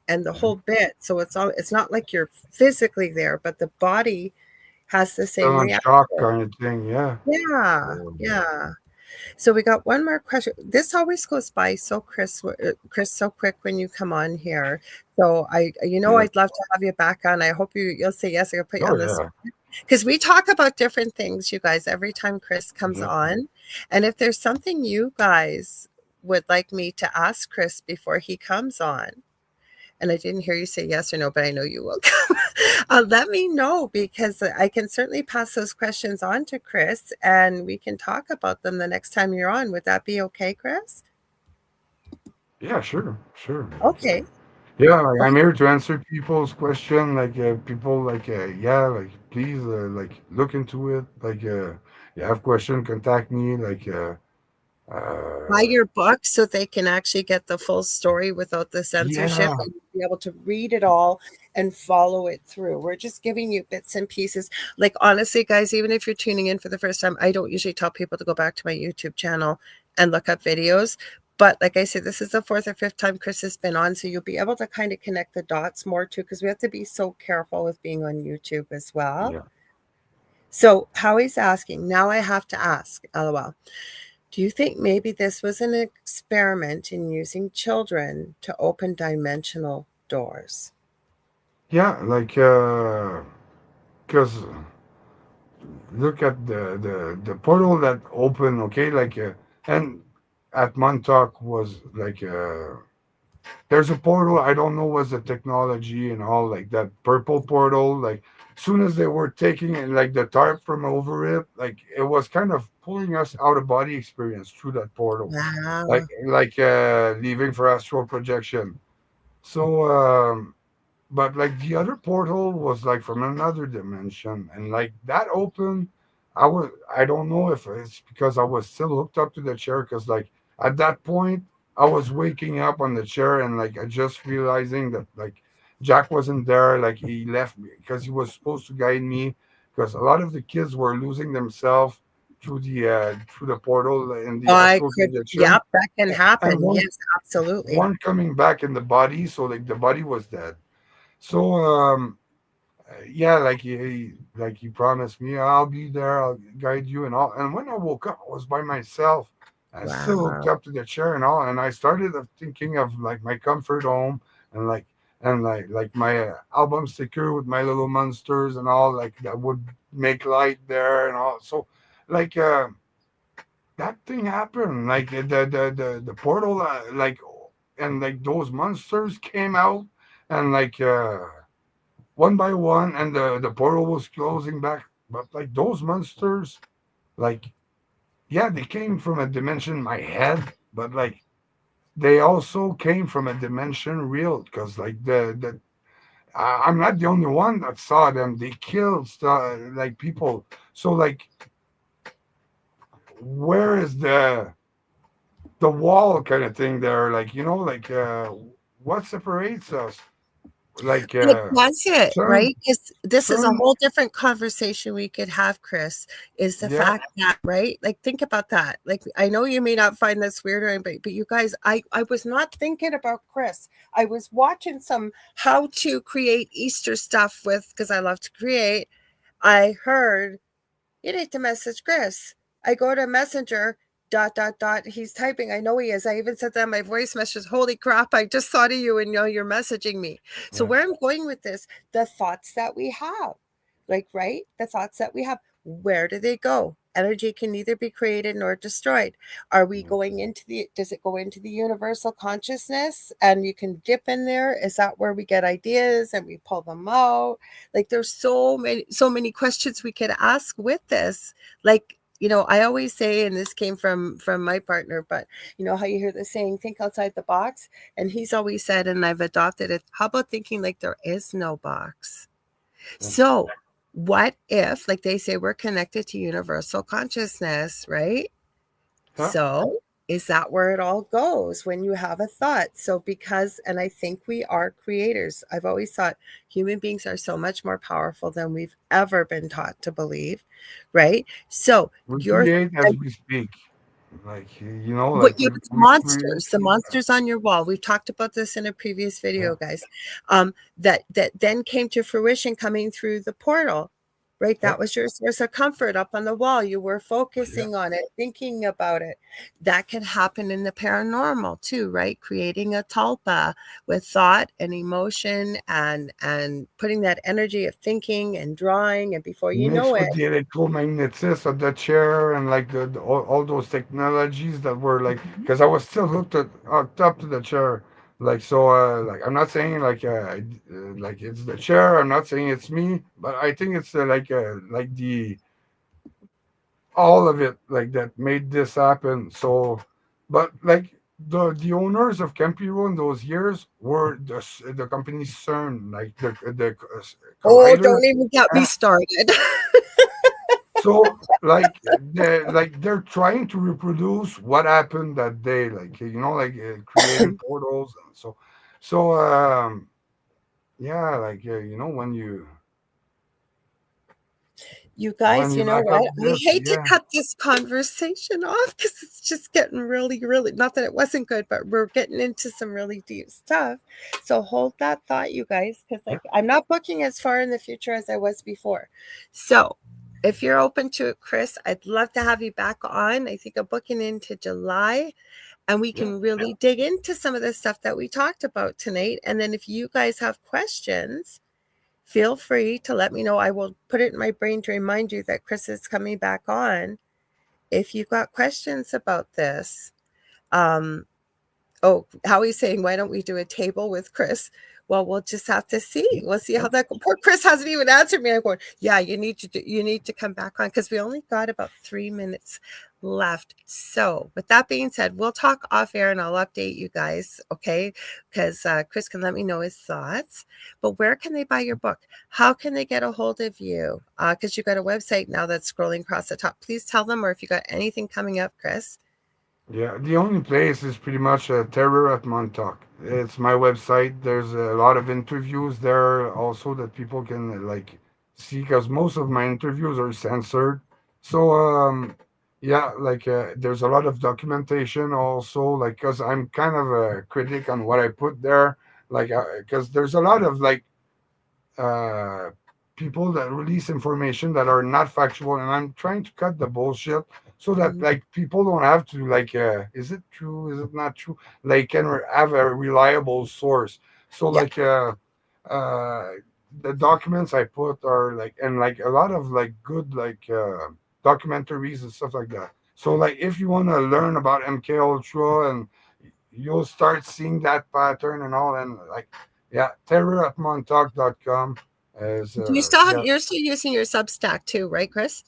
the whole bit. So it's not like you're physically there, but the body has the Still same on reaction. shock kind of thing. Yeah. Yeah, So, yeah. So we got one more question. This always goes by so Chris, so quick when you come on here. So yeah. I'd love to have you back on. I hope you'll say yes. I'll put you Oh on this yeah. because we talk about different things, you guys, every time Chris comes Yeah. on. And if there's something you guys would like me to ask Chris before he comes on, and I didn't hear you say yes or no, but I know you will come. Let me know, because I can certainly pass those questions on to Chris and we can talk about them the next time you're on. Would that be okay, Chris? Yeah. Sure. Sure. Okay. Yeah, like I'm here to answer people's question. Like people, like yeah, like please, like look into it. Like you have question, contact me. Like Buy uh, your book so they can actually get the full story without the censorship yeah, and be able to read it all and follow it through. We're just giving you bits and pieces. Like, honestly, guys, even if you're tuning in for the first time, I don't usually tell people to go back to my YouTube channel and look up videos. But like I said, this is the fourth or fifth time Chris has been on. So you'll be able to kind of connect the dots more too, because we have to be so careful with being on YouTube as well. Yeah. So Howie's asking, now I have to ask, LOL. Do you think maybe this was an experiment in using children to open dimensional doors? Yeah, like because look at the portal that opened, okay, like and at Montauk was like there's a portal. I don't know what's the technology and all, like that purple portal. Like soon as they were taking it, like the tarp from over it, like it was kind of pulling us out of body experience through that portal, Wow. like leaving for astral projection. So but like the other portal was like from another dimension, and like that opened. I don't know if it's because I was still hooked up to the chair, because like at that point I was waking up on the chair, and like I just realizing that like Jack wasn't there. Like he left me because he was supposed to guide me, because a lot of the kids were losing themselves through the portal in the I astral could, projection, yep, that can and happen. Yes, absolutely. one coming back in the body, so like the body was dead. So yeah, like he promised me, I'll be there, I'll guide you and all. And when I woke up, I was by myself. I still hooked Wow. up to the chair and all, and I started thinking of like my comfort home, and like my album sticker with my little monsters and all, like that would make light there and all. So like that thing happened, like the portal, like, and like those monsters came out, and like one by one, and the portal was closing back. But like those monsters, like, yeah, they came from a dimension in my head, but like they also came from a dimension real, because like I'm not the only one that saw them. They killed like people. So like, where is the wall kind of thing there? Like, like what separates us? Like But it does it, CERN, right? Because this is a CERN, whole different conversation we could have, Chris, is the yeah, fact that, right? Like, think about that. Like, I know you may not find this weird or anything, but you guys, I was not thinking about Chris. I was watching some how to create Easter stuff with, because I love to create. I heard you need to message Chris. I go to Messenger, dot, dot, dot. He's typing. I know he is. I even said that in my voice message. Holy crap, I just thought of you and you're messaging me. So, yeah. where I'm going with this, the thoughts that we have, like, right? The thoughts that we have, where do they go? Energy can neither be created nor destroyed. Are we going into does it go into the universal consciousness and you can dip in there? Is that where we get ideas and we pull them out? Like, there's so many questions we could ask with this. Like, I always say, and this came from my partner, but you know how you hear the saying, think outside the box? And he's always said, and I've adopted it, how about thinking like there is no box? Yeah. So what if, like they say, we're connected to universal consciousness, right? Huh? So is that where it all goes when you have a thought? So because, and I think we are creators. I've always thought human beings are so much more powerful than we've ever been taught to believe, right? So We your create as we speak. Like, what like you we create. the monsters on your wall. We've talked about this in a previous Yeah, video, guys. That then came to fruition coming through the portal, right? yeah, That was your source of comfort up on the wall. You were yeah. focusing on it, thinking about it. That can happen in the paranormal too, right? Creating a tulpa with thought and emotion and putting that energy of thinking and drawing, and before you know Mixed it, with the electromagnetism of the chair, and like all those technologies that were like, because I was still hooked up to the chair. Like, so, like, I'm not saying like it's the chair. I'm not saying it's me, but I think it's like the all of it, like, that made this happen. So, but like the owners of Campiro in those years were the company CERN, like the oh, collider. don't even get me And started. so they're trying to reproduce what happened that day, like, like creating portals. And so yeah, like you know, You when guys, you you know look up what? I this, hate to yeah, cut this conversation off because it's just getting really, really, not that it wasn't good, but we're getting into some really deep stuff. So hold that thought, you guys, because yeah, like I'm not booking as far in the future as I was before. So if you're open to it, Chris, I'd love to have you back on. I think I'm booking into July and we yeah, can really dig into some of the stuff that we talked about tonight. And then if you guys have questions, feel free to let me know. I will put it in my brain to remind you that Chris is coming back on. If you've got questions about this, um, oh, Howie's saying, why don't we do a table with Chris? Well, we'll just have to see. We'll see yeah, how that goes. Poor Chris hasn't even answered me. I'm going, yeah, you need to come back on because we only got about 3 minutes left. So, with that being said, we'll talk off air and I'll update you guys, okay? Because Chris can let me know his thoughts. But where can they buy your book? How can they get a hold of you? Because you got a website now that's scrolling across the top. Please tell them, or if you got anything coming up, Chris. yeah. The only place is pretty much Terror at Montauk. It's my website. There's a lot of interviews there also that people can like see because most of my interviews are censored. So yeah, like there's a lot of documentation also. Like because I'm kind of a critic on what I put there. Like because there's a lot of like uh, people that release information that are not factual, and I'm trying to cut the bullshit so that Mhm. like people don't have to like, is it true? Is it not true? Like can have a reliable source. So Yeah. like uh, the documents I put are like and like a lot of like good like documentaries and stuff like that. So like if you want to learn about MK Ultra and you'll start seeing that pattern and all and like yeah, terror@montauk.com is Do you still have? yeah, You're still using your Substack too, right, Chris?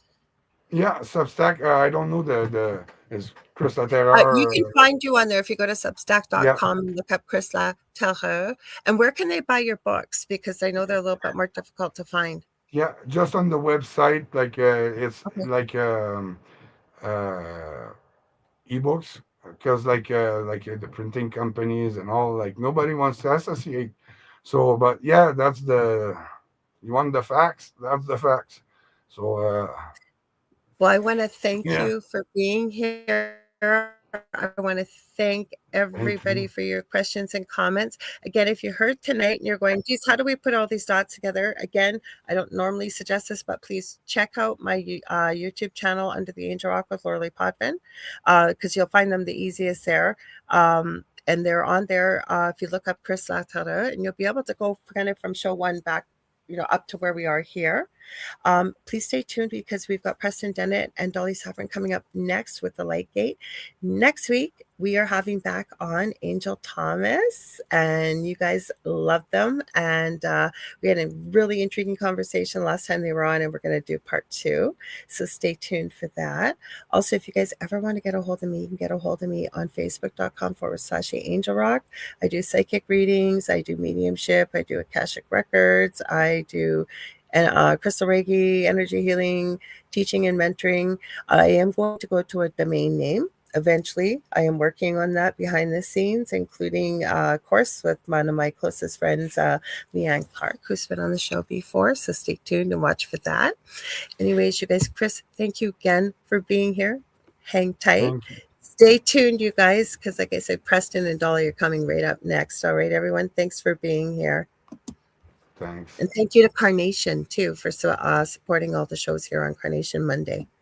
yeah, Substack. I don't know the is Chris You Laterreur. can find you on there if you go to Yeah, substack.com and look up Chris Laterreur. And where can they buy your books? Because I know they're a little bit more difficult to find. yeah, just on the website, like it's Okay. like uh ebooks because like the printing companies and all like nobody wants to associate. So, but yeah, that's the you want the facts. That's the facts. So Well, I want to thank yeah, you for being here. I want to thank thank everybody you, for your questions and comments. Again, if you heard tonight and you're going, geez, how do we put all these dots together? Again, I don't normally suggest this, but please check out my YouTube channel under the Angel Rock with Lorilei Potvin because you'll find them the easiest there. And they're on there if you look up Chris Laterreur, and you'll be able to go kind of from show one back, up to where we are here. Please stay tuned because we've got Preston Dennett and Dolly Saffron coming up next with the Light Gate. Next week, we are having back on Angel Thomas, and you guys love them. And we had a really intriguing conversation last time they were on, and we're going to do part two. So stay tuned for that. Also, if you guys ever want to get a hold of me, you can get a hold of me on facebook.com/Angel Rock. I do psychic readings, I do mediumship, I do Akashic Records, I do and crystal Reiki, energy healing, teaching and mentoring. I am going to go to a domain name. Eventually, I am working on that behind the scenes, including a course with one of my closest friends, Leanne Clark, who's been on the show before. So stay tuned and watch for that. Anyways, you guys, Chris, thank you again for being here. Hang tight. thank you, Stay tuned, you guys, because like I said, Preston and Dolly are coming right up next. All right, everyone. Thanks for being here. thanks. And thank you to Carnation, too, for supporting all the shows here on Carnation Monday.